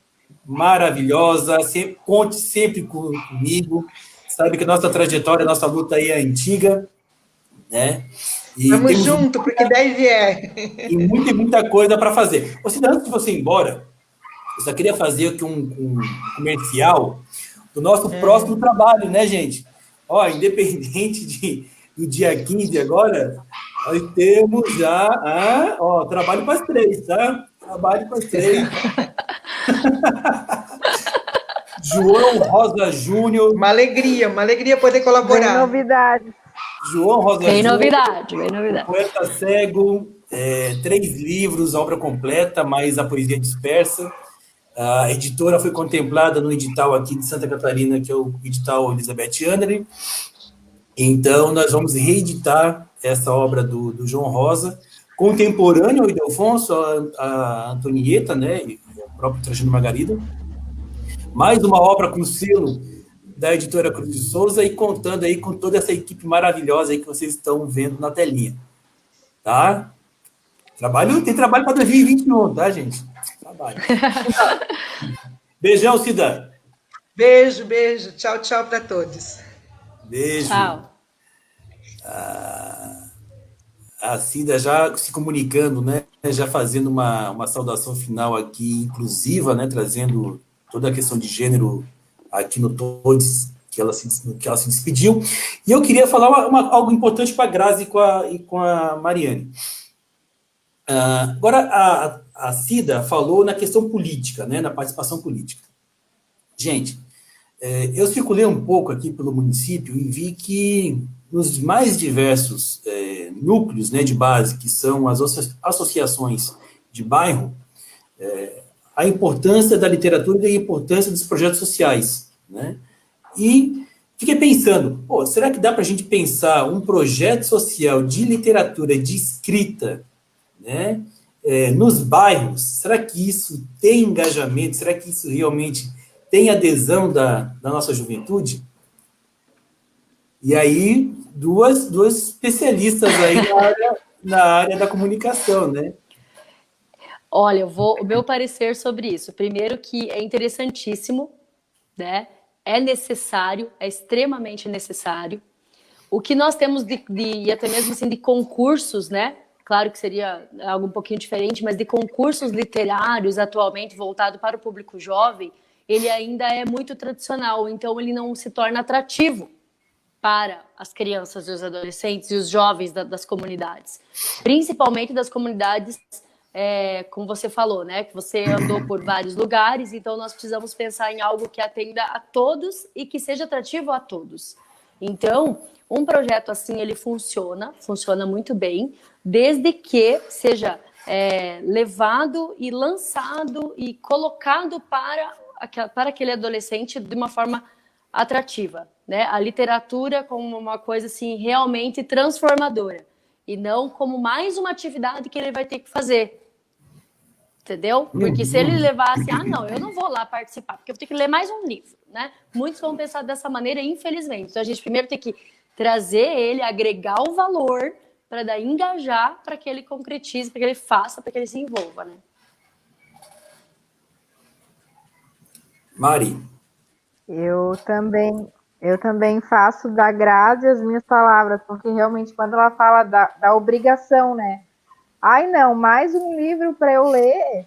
maravilhosa, conte sempre comigo, sabe que a nossa trajetória, a nossa luta aí é antiga, né? E vamos junto, porque daí vier. E muita coisa para fazer. Cida, antes de você ir embora, eu só queria fazer aqui um comercial do nosso próximo trabalho, né, gente? Ó, independente do dia 15 agora, nós temos já trabalho para as 3, tá? Trabalho para as 3. João Rosa Júnior. Uma alegria poder colaborar. Tem novidade. João Rosa Júnior. Tem novidade. Poeta Cego, 3 livros, obra completa, mais a poesia dispersa. A editora foi contemplada no edital aqui de Santa Catarina, que é o edital Elizabeth Anderle. Então, nós vamos reeditar essa obra do João Rosa, contemporâneo ao Ildefonso, a Antonieta, né, e o próprio Trajano Margarida. Mais uma obra com selo da editora Cruz de Souza e contando aí com toda essa equipe maravilhosa aí que vocês estão vendo na telinha. Tá? Tem trabalho para 2021, tá, gente? Trabalho. Beijão, Cida. Beijo. Tchau para todos. Beijo. Tchau. A Cida já se comunicando, né? Já fazendo uma saudação final aqui, inclusiva, né? Trazendo toda a questão de gênero aqui no Todes, que ela se despediu. E eu queria falar algo importante para a Grazi e com a Mariane. Agora, a Cida falou na questão política, né, na participação política. Gente, eu circulei um pouco aqui pelo município e vi que nos mais diversos núcleos, né, de base, que são as associações de bairro, a importância da literatura e a importância dos projetos sociais, né? E fiquei pensando, será que dá para a gente pensar um projeto social de literatura, de escrita, né, nos bairros? Será que isso tem engajamento? Será que isso realmente tem adesão da nossa juventude? E aí, duas especialistas aí na área da comunicação, né? Olha, o meu parecer sobre isso. Primeiro que é interessantíssimo, né? É necessário, é extremamente necessário. O que nós temos e até mesmo assim de concursos, né? Claro que seria algo um pouquinho diferente, mas de concursos literários atualmente voltado para o público jovem, ele ainda é muito tradicional, então ele não se torna atrativo para as crianças e os adolescentes e os jovens das comunidades. Principalmente das comunidades, como você falou, né? Que você andou por vários lugares, então nós precisamos pensar em algo que atenda a todos e que seja atrativo a todos. Então, um projeto assim, ele funciona muito bem, desde que seja levado e lançado e colocado para aquele adolescente de uma forma atrativa, né? A literatura como uma coisa assim realmente transformadora e não como mais uma atividade que ele vai ter que fazer. entendeu? Porque se ele levar assim, não, eu não vou lá participar, porque eu tenho que ler mais um livro, né? Muitos vão pensar dessa maneira, infelizmente. Então, a gente primeiro tem que trazer ele, agregar o valor, para daí engajar, para que ele concretize, para que ele faça, para que ele se envolva, né? Mari. Eu também faço da Grazi as minhas palavras, porque realmente quando ela fala da obrigação, né? Ai, não, mais um livro para eu ler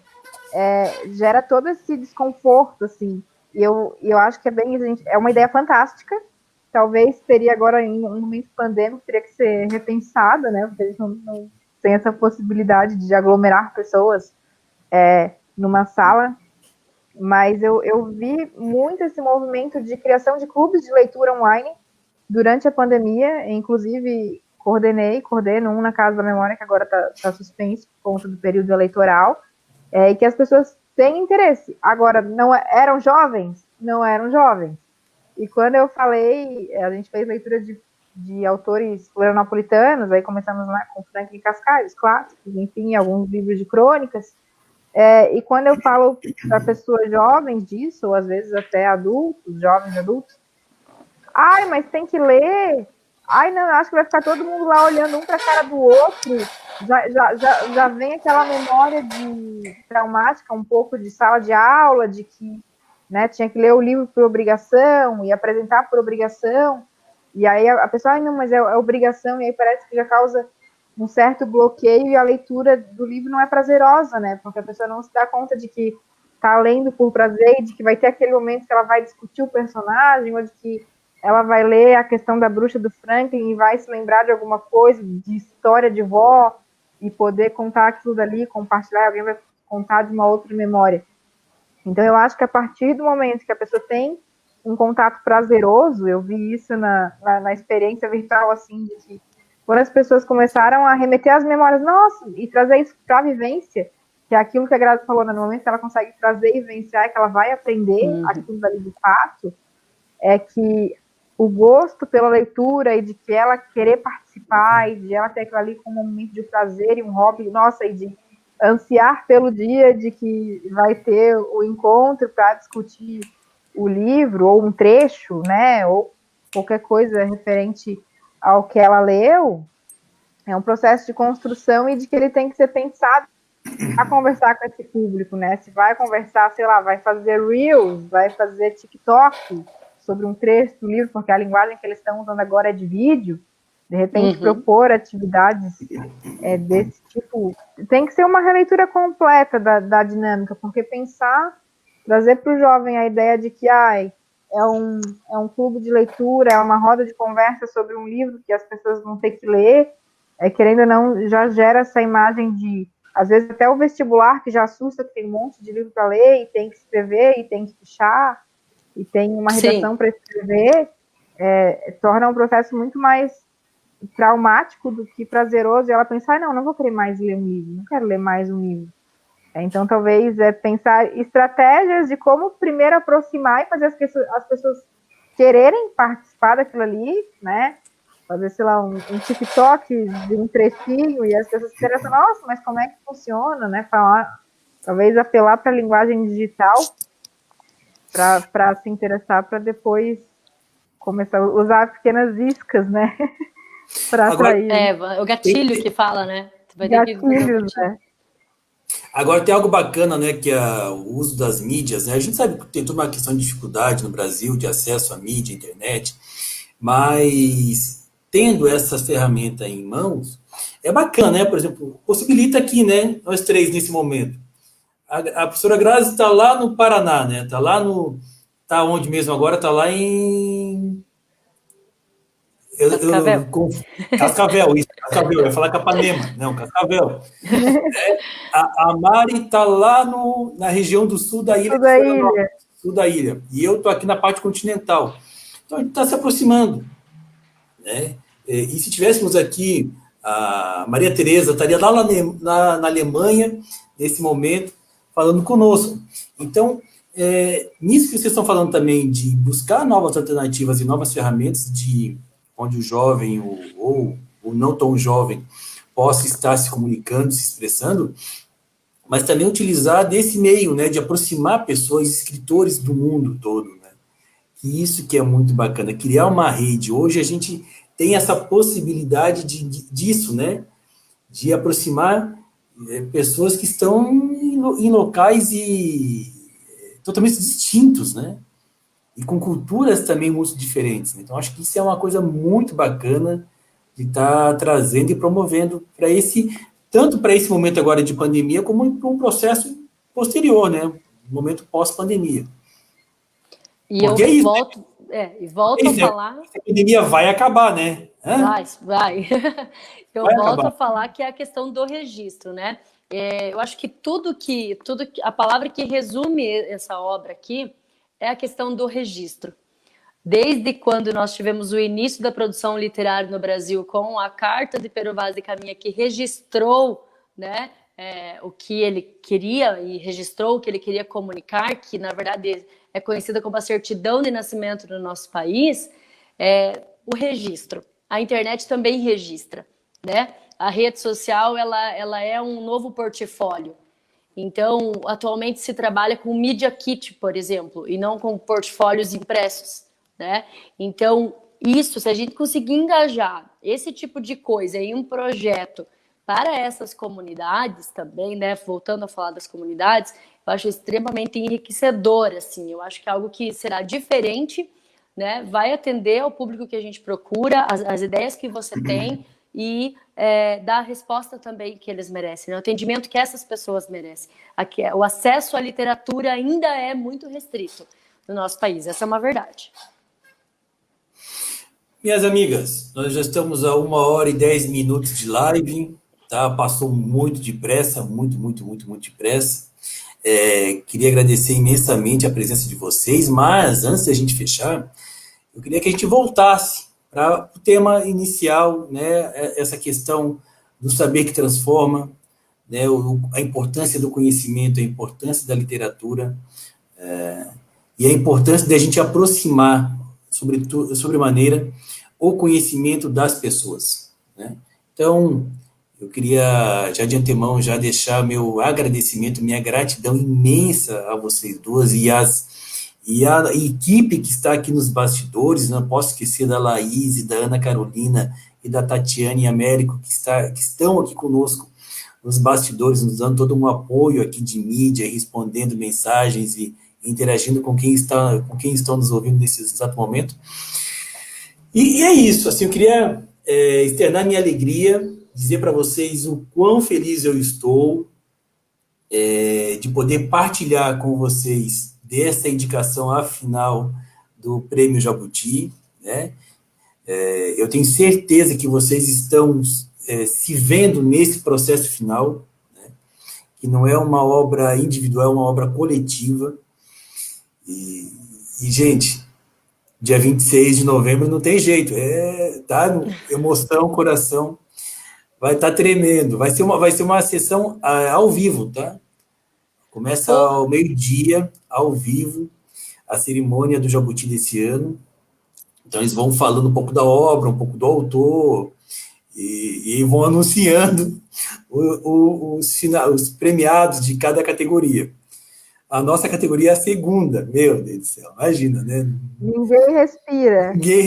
gera todo esse desconforto, assim. E eu acho que é uma ideia fantástica. Talvez teria agora, em um momento pandêmico, teria que ser repensada, né? Porque a gente não tem essa possibilidade de aglomerar pessoas numa sala. Mas eu vi muito esse movimento de criação de clubes de leitura online durante a pandemia, inclusive coordeno um na Casa da Memória, que agora está suspenso por conta do período eleitoral, e que as pessoas têm interesse. Agora, não eram jovens? Não eram jovens. E quando eu falei, a gente fez leitura de autores florianopolitanos, aí começamos lá com Franklin Cascais, clássicos, enfim, alguns livros de crônicas. E quando eu falo para pessoas jovens disso, ou às vezes até adultos, jovens adultos, ai, mas tem que ler. Ai, não, eu acho que vai ficar todo mundo lá olhando um para a cara do outro. Já vem aquela memória traumática, um pouco de sala de aula, de que, né, tinha que ler o livro por obrigação e apresentar por obrigação. E aí a pessoa, ai, não, mas é obrigação, e aí parece que já causa um certo bloqueio e a leitura do livro não é prazerosa, né? Porque a pessoa não se dá conta de que está lendo por prazer e de que vai ter aquele momento que ela vai discutir o personagem ou de que ela vai ler a questão da bruxa do Franklin e vai se lembrar de alguma coisa, de história de vó e poder contar aquilo dali, compartilhar, alguém vai contar de uma outra memória. Então, eu acho que a partir do momento que a pessoa tem um contato prazeroso, eu vi isso na experiência virtual, assim, de que quando as pessoas começaram a remeter as memórias, nossa, e trazer isso para a vivência, que é aquilo que a Grazi falou, no momento que ela consegue trazer e vivenciar, que ela vai aprender aquilo dali de fato, é que o gosto pela leitura e de que ela querer participar e de ela ter aquilo ali como um momento de prazer e um hobby, nossa, e de ansiar pelo dia de que vai ter o encontro para discutir o livro ou um trecho, né, ou qualquer coisa referente ao que ela leu, é um processo de construção e de que ele tem que ser pensado a conversar com esse público, né? Se vai conversar, sei lá, vai fazer Reels, vai fazer TikTok sobre um trecho do livro, porque a linguagem que eles estão usando agora é de vídeo, de repente propor atividades desse tipo, tem que ser uma releitura completa da dinâmica, porque trazer para o jovem a ideia de que é um clube de leitura, é uma roda de conversa sobre um livro que as pessoas vão ter que ler, querendo ou não, já gera essa imagem de, às vezes até o vestibular, que já assusta, que tem um monte de livro para ler, e tem que escrever, e tem que fichar, e tem uma redação para escrever, torna um processo muito mais traumático do que prazeroso, e ela pensar, não vou querer mais ler um livro, não quero ler mais um livro. Então, talvez pensar estratégias de como primeiro aproximar e fazer as pessoas quererem participar daquilo ali, né? Fazer, sei lá, um TikTok de um trechinho e as pessoas querem falar, nossa, mas como é que funciona, né? Talvez apelar para a linguagem digital para se interessar, para depois começar a usar pequenas iscas, né? Para atrair. O gatilho que fala, né? Vai gatilhos, né? Agora, tem algo bacana, né, que é o uso das mídias, né? A gente sabe que tem toda uma questão de dificuldade no Brasil de acesso à mídia, internet, mas tendo essa ferramenta em mãos, é bacana, né? Por exemplo, possibilita aqui, né, nós três nesse momento. A professora Grazi está lá no Paraná, né? Está onde mesmo agora? Está lá em... Cascavel, isso, Cascavel, eu ia falar Capanema, não, Cascavel. A Mari está lá na região do sul da ilha. Sul da ilha. E eu estou aqui na parte continental. Então, a gente está se aproximando. Né? E se tivéssemos aqui, a Maria Tereza estaria lá na Alemanha, nesse momento, falando conosco. Então, nisso que vocês estão falando também, de buscar novas alternativas e novas ferramentas onde o jovem ou o não tão jovem possa estar se comunicando, se expressando, mas também utilizar desse meio, né, de aproximar pessoas, escritores do mundo todo, né? E isso que é muito bacana, criar uma rede. Hoje a gente tem essa possibilidade disso, né, de aproximar pessoas que estão em locais totalmente distintos, né, e com culturas também muito diferentes. Então, acho que isso é uma coisa muito bacana de estar trazendo e promovendo tanto para esse momento agora de pandemia, como para um processo posterior, né? Um momento pós-pandemia. E Porque eu é isso, volto a falar. A pandemia vai acabar, né? Vai. Eu vai volto acabar. a falar que é a questão do registro, né? Eu acho que a palavra que resume essa obra aqui é a questão do registro. Desde quando nós tivemos o início da produção literária no Brasil com a Carta de Pero Vaz de Caminha, que registrou, né, o que ele queria e registrou o que ele queria comunicar, que na verdade é conhecida como a certidão de nascimento no nosso país, o registro. A internet também registra, né? A rede social ela é um novo portfólio. Então, atualmente se trabalha com Media Kit, por exemplo, e não com portfólios impressos, né? Então, se a gente conseguir engajar esse tipo de coisa em um projeto para essas comunidades também, né? Voltando a falar das comunidades, eu acho extremamente enriquecedor, assim. Eu acho que é algo que será diferente, né? Vai atender ao público que a gente procura, as ideias que você tem e dar a resposta também que eles merecem, né? O atendimento que essas pessoas merecem. Aqui, o acesso à literatura ainda é muito restrito no nosso país, essa é uma verdade. Minhas amigas, nós já estamos a 1h10 de live, tá? Passou muito depressa, muito depressa. Queria agradecer imensamente a presença de vocês, mas antes da gente fechar, eu queria que a gente voltasse para o tema inicial, né? Essa questão do saber que transforma, né? A importância do conhecimento, a importância da literatura, e a importância de a gente aproximar, sobremaneira, o conhecimento das pessoas, né? Então, eu queria, já de antemão, já deixar meu agradecimento, minha gratidão imensa a vocês duas e a equipe que está aqui nos bastidores. Não posso esquecer da Laís, da Ana Carolina e da Tatiane e Américo, que estão aqui conosco nos bastidores, nos dando todo um apoio aqui de mídia, respondendo mensagens e interagindo com quem estão nos ouvindo nesse exato momento. E é isso, assim, eu queria externar minha alegria, dizer para vocês o quão feliz eu estou de poder partilhar com vocês dessa indicação à final do Prêmio Jabuti, né? Eu tenho certeza que vocês estão se vendo nesse processo final, né? Que não é uma obra individual, é uma obra coletiva. E gente, dia 26 de novembro não tem jeito, tá? Emoção, coração vai estar tremendo. Vai ser uma sessão ao vivo, tá? Começa ao meio-dia, ao vivo, a cerimônia do Jabuti desse ano. Então, eles vão falando um pouco da obra, um pouco do autor, e vão anunciando os premiados de cada categoria. A nossa categoria é a segunda, meu Deus do céu, imagina, né? Ninguém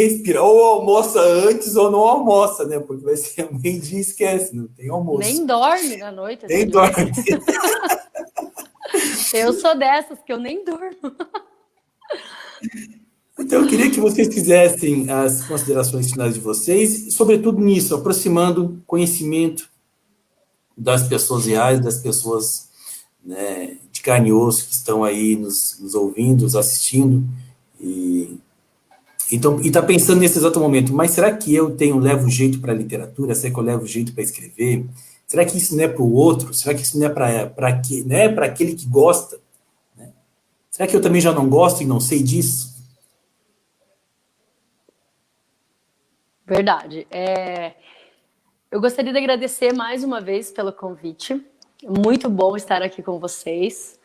respira. Ou almoça antes ou não almoça, né? Porque vai ser meio-dia e esquece, não tem almoço. Nem dorme na noite. Nem dorme. Eu sou dessas, que eu nem durmo. Então, eu queria que vocês fizessem as considerações finais de vocês, sobretudo nisso, aproximando conhecimento das pessoas reais, das pessoas, né, de carne e osso que estão aí nos ouvindo, nos assistindo, e está pensando nesse exato momento, mas será que eu levo jeito para a literatura? Será que eu levo jeito para escrever? Será que isso não é para o outro? Será que isso não é para aquele que gosta? Né? Será que eu também já não gosto e não sei disso? Verdade. Eu gostaria de agradecer mais uma vez pelo convite. Muito bom estar aqui com vocês,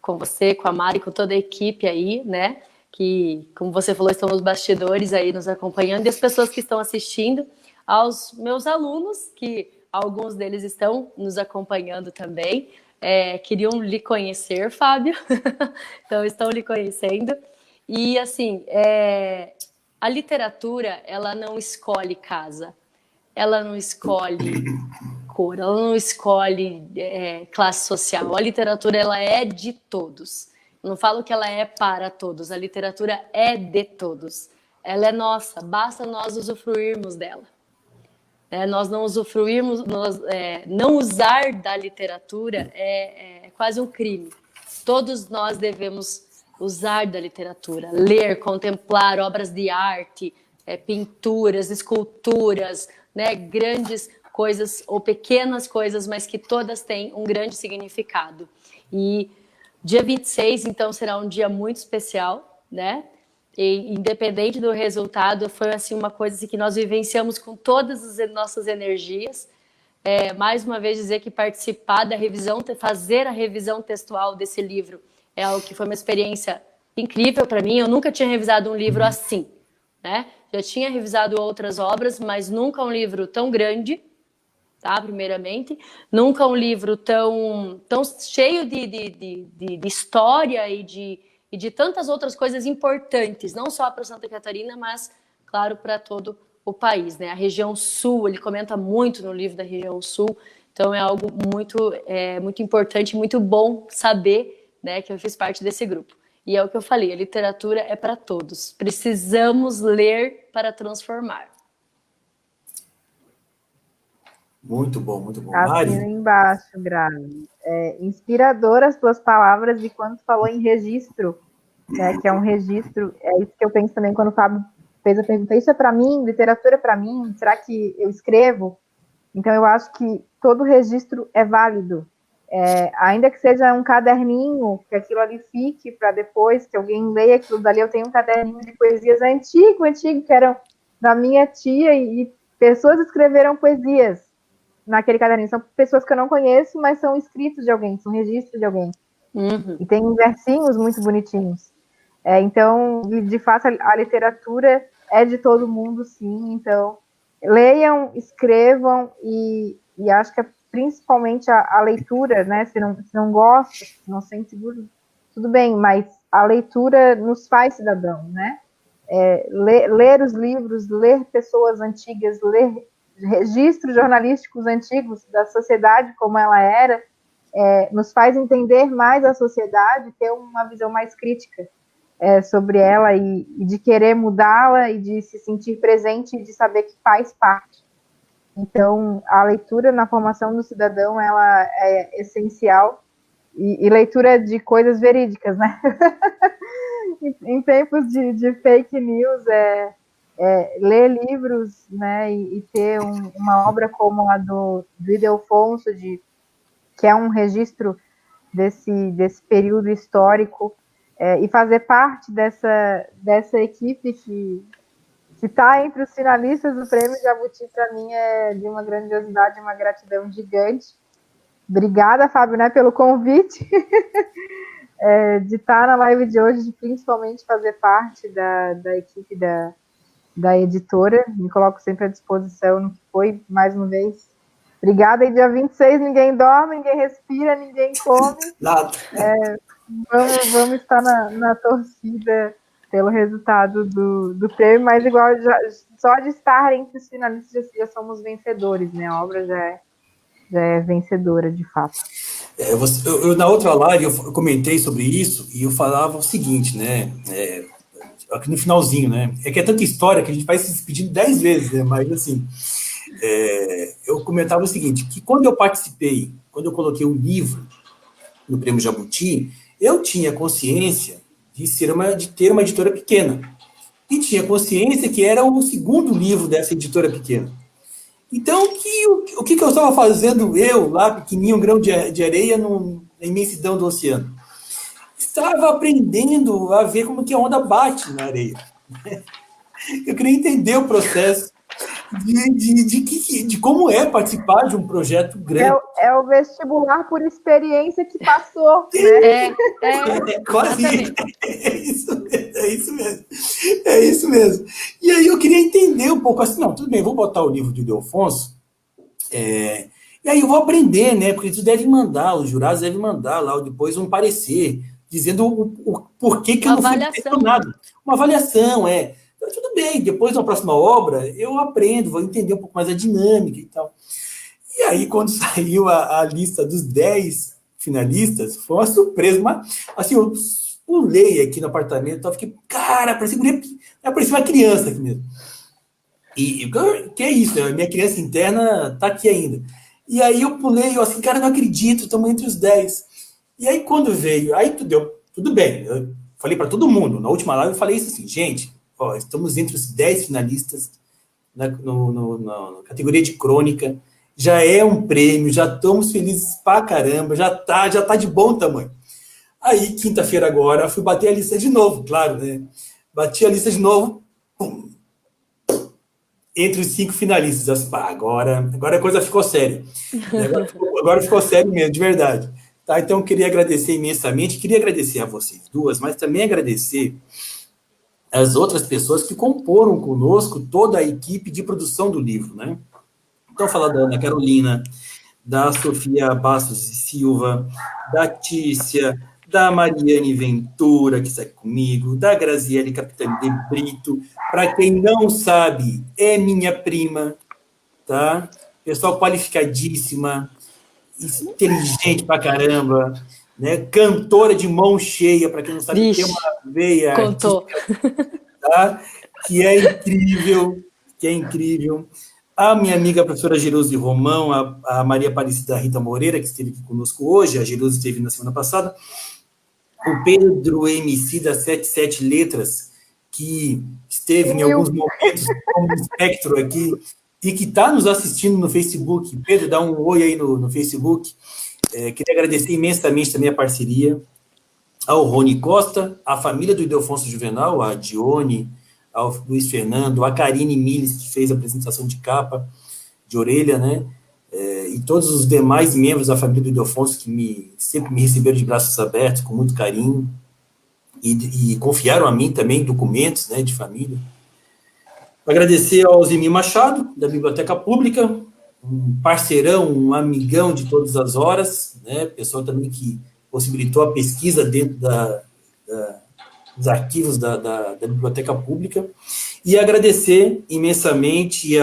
com você, com a Mari, com toda a equipe aí, né? Que, como você falou, estão nos bastidores aí nos acompanhando, e as pessoas que estão assistindo, aos meus alunos, que alguns deles estão nos acompanhando também. queriam lhe conhecer, Fábio. Então, estão lhe conhecendo. E, assim, a literatura, ela não escolhe casa, ela não escolhe cor, ela não escolhe classe social. A literatura, ela é de todos. Eu não falo que ela é para todos, a literatura é de todos. Ela é nossa, basta nós usufruirmos dela. Nós não usufruirmos, não usar da literatura é quase um crime. Todos nós devemos usar da literatura, ler, contemplar obras de arte, pinturas, esculturas, né, grandes coisas ou pequenas coisas, mas que todas têm um grande significado. E dia 26, então, será um dia muito especial, né? E, independente do resultado, foi assim, uma coisa assim, que nós vivenciamos com todas as nossas energias. Mais uma vez dizer que participar da revisão, fazer a revisão textual desse livro é algo que foi uma experiência incrível para mim. Eu nunca tinha revisado um livro assim, né? Já tinha revisado outras obras, mas nunca um livro tão grande, tá? Primeiramente, nunca um livro tão cheio de história e de tantas outras coisas importantes, não só para Santa Catarina, mas, claro, para todo o país, né? A região sul, ele comenta muito no livro da região sul, então é algo muito importante, muito bom saber, né, que eu fiz parte desse grupo. E é o que eu falei, a literatura é para todos. Precisamos ler para transformar. Muito bom, muito bom. Assina embaixo, Grazi. Inspiradoras as tuas palavras de quando tu falou em registro, né, que é um registro, é isso que eu penso também quando o Fábio fez a pergunta, isso é para mim, literatura é para mim, será que eu escrevo? Então eu acho que todo registro é válido, ainda que seja um caderninho, que aquilo ali fique para depois, que alguém leia aquilo dali. Eu tenho um caderninho de poesias antigo, que eram da minha tia, e pessoas escreveram poesias naquele caderninho. São pessoas que eu não conheço, mas são escritos de alguém, são registros de alguém. Uhum. E tem versinhos muito bonitinhos. Então, de fato, a literatura é de todo mundo, sim. Então, leiam, escrevam, e acho que principalmente a leitura, né? Se não gosta, se não sente seguro, tudo bem, mas a leitura nos faz cidadão, né? Ler os livros, ler pessoas antigas, ler registros jornalísticos antigos da sociedade como ela era, nos faz entender mais a sociedade, ter uma visão mais crítica sobre ela, e de querer mudá-la, e de se sentir presente, e de saber que faz parte. Então, a leitura na formação do cidadão, ela é essencial, e leitura de coisas verídicas, né? Em tempos de fake news, ler livros, né, e ter uma obra como a do Ildefonso, que é um registro desse período histórico, e fazer parte dessa equipe que está entre os finalistas do Prêmio Jabuti, para mim é de uma grandiosidade, uma gratidão gigante. Obrigada, Fábio, né, pelo convite de estar na live de hoje, de principalmente fazer parte da equipe da editora. Me coloco sempre à disposição no que foi, mais uma vez. Obrigada, e dia 26 ninguém dorme, ninguém respira, ninguém come. Nada. Vamos estar na torcida pelo resultado do prêmio, mas igual só de estar entre os finalistas já somos vencedores, né? A obra já é vencedora, de fato. Eu na outra live eu comentei sobre isso, e eu falava o seguinte, né? Aqui no finalzinho, né? Que é tanta história que a gente vai se despedindo 10 vezes, né? Mas assim, eu comentava o seguinte, que quando eu participei, quando eu coloquei o livro no Prêmio Jabuti, eu tinha consciência de ter uma editora pequena. E tinha consciência que era o segundo livro dessa editora pequena. Então, o que eu estava fazendo, eu, lá, pequenininho, um grão de areia na imensidão do oceano? Estava aprendendo a ver como que a onda bate na areia. Eu queria entender o processo de como é participar de um projeto grande. É o vestibular por experiência que passou, né? Quase é isso mesmo. E aí eu queria entender um pouco assim, não, tudo bem, vou botar o livro de Ildefonso, E aí eu vou aprender, né? Porque eles devem mandar, os jurados devem mandar lá depois um parecer, dizendo o porquê que eu não fui selecionado. Uma avaliação, Então, tudo bem, depois da próxima obra, eu aprendo, vou entender um pouco mais a dinâmica e tal. E aí, quando saiu a lista dos 10 finalistas, foi uma surpresa, mas, assim, eu pulei aqui no apartamento, eu fiquei, cara, parecia uma criança aqui mesmo. E que é isso, a minha criança interna tá aqui ainda. E aí eu pulei, eu assim, cara, não acredito, estamos entre os 10. E aí quando veio, aí tudo bem, eu falei para todo mundo, na última live eu falei isso assim, gente, ó, estamos entre os 10 finalistas na categoria de crônica, já é um prêmio, já estamos felizes pra caramba, já tá de bom tamanho. Aí, quinta-feira agora, fui bater a lista de novo, claro, né? Bati a lista de novo, pum, entre os 5 finalistas. Agora a coisa ficou séria. Agora ficou sério mesmo, de verdade. Tá, então, eu queria agradecer imensamente, queria agradecer a vocês duas, mas também agradecer as outras pessoas que comporam conosco toda a equipe de produção do livro, né? Então, falar da Ana Carolina, da Sofia Bastos e Silva, da Tícia, da Mariane Ventura, que está aqui comigo, da Graziele Capitani de Brito. Para quem não sabe, é minha prima, tá? Pessoal qualificadíssima, inteligente pra caramba, né? Cantora de mão cheia, para quem não sabe, tem uma veia contou. artística, tá? Que é incrível. A minha amiga, a professora Geruzi Romão, a Maria Aparecida Rita Moreira, que esteve aqui conosco hoje, a Geruzi esteve na semana passada, o Pedro MC das 77 Letras, que esteve em alguns momentos como espectro aqui, e que está nos assistindo no Facebook. Pedro, dá um oi aí no Facebook. Queria agradecer imensamente também a parceria ao Rony Costa, à família do Ildefonso Juvenal, a Dione, ao Luiz Fernando, a Karine Miles, que fez a apresentação de capa, de orelha, né? E todos os demais membros da família do Ildefonso que sempre me receberam de braços abertos, com muito carinho, e confiaram a mim também documentos, né, de família. Agradecer ao Zemi Machado, da Biblioteca Pública, um parceirão, um amigão de todas as horas, né, pessoal também que possibilitou a pesquisa dentro dos arquivos da Biblioteca Pública, e agradecer imensamente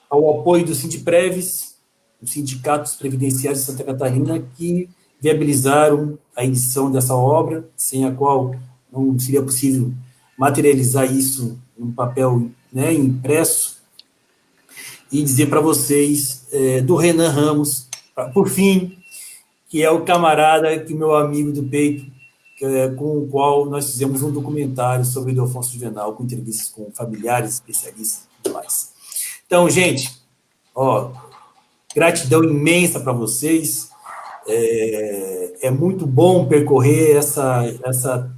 ao apoio do Sindpreves, os sindicatos previdenciários de Santa Catarina, que viabilizaram a edição dessa obra, sem a qual não seria possível materializar isso num papel, né, impresso, e dizer para vocês do Renan Ramos, por fim, que é o camarada, que meu amigo do peito, com o qual nós fizemos um documentário sobre o Ildefonso Juvenal, com entrevistas com familiares, especialistas e tudo mais. Então, gente, gratidão imensa para vocês. É muito bom percorrer essa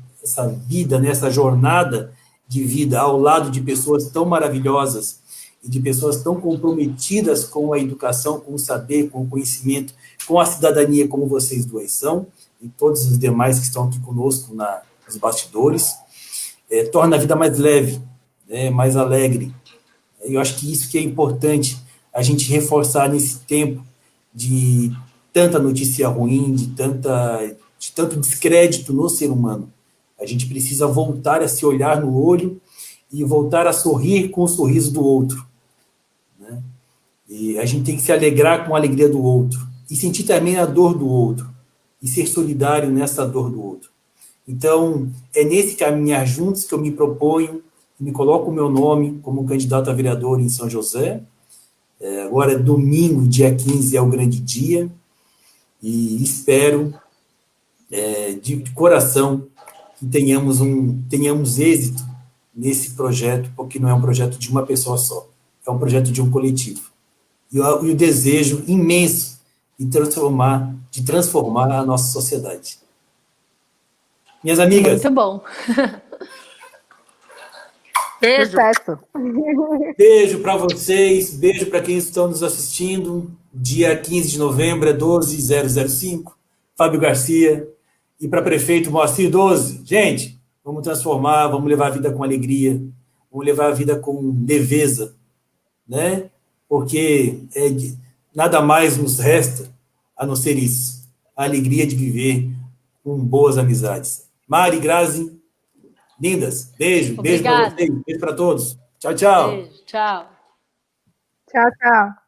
vida, né, essa jornada de vida ao lado de pessoas tão maravilhosas e de pessoas tão comprometidas com a educação, com o saber, com o conhecimento, com a cidadania, como vocês duas são, e todos os demais que estão aqui conosco nos bastidores. Torna a vida mais leve, né, mais alegre. Eu acho que isso que é importante a gente reforçar nesse tempo de tanta notícia ruim, de tanto descrédito no ser humano. A gente precisa voltar a se olhar no olho e voltar a sorrir com o sorriso do outro, né? E a gente tem que se alegrar com a alegria do outro e sentir também a dor do outro e ser solidário nessa dor do outro. Então, é nesse caminhar juntos que eu me proponho, me coloco o meu nome como candidato a vereador em São José. Agora, domingo, dia 15, é o grande dia, e espero, de coração, que tenhamos êxito nesse projeto, porque não é um projeto de uma pessoa só, é um projeto de um coletivo. E o desejo imenso de transformar a nossa sociedade. Minhas amigas... Muito bom. Beijo. Sucesso. Beijo para vocês, beijo para quem estão nos assistindo. Dia 15 de novembro, é 12005, Fábio Garcia. E para prefeito, Moacir 12. Gente, vamos transformar, vamos levar a vida com alegria, vamos levar a vida com leveza, né? Porque nada mais nos resta a não ser isso, a alegria de viver com boas amizades. Mari, Grazi, lindas, beijo para Obrigada. vocês, beijo para todos. Tchau, tchau. Beijo, tchau. Tchau, tchau.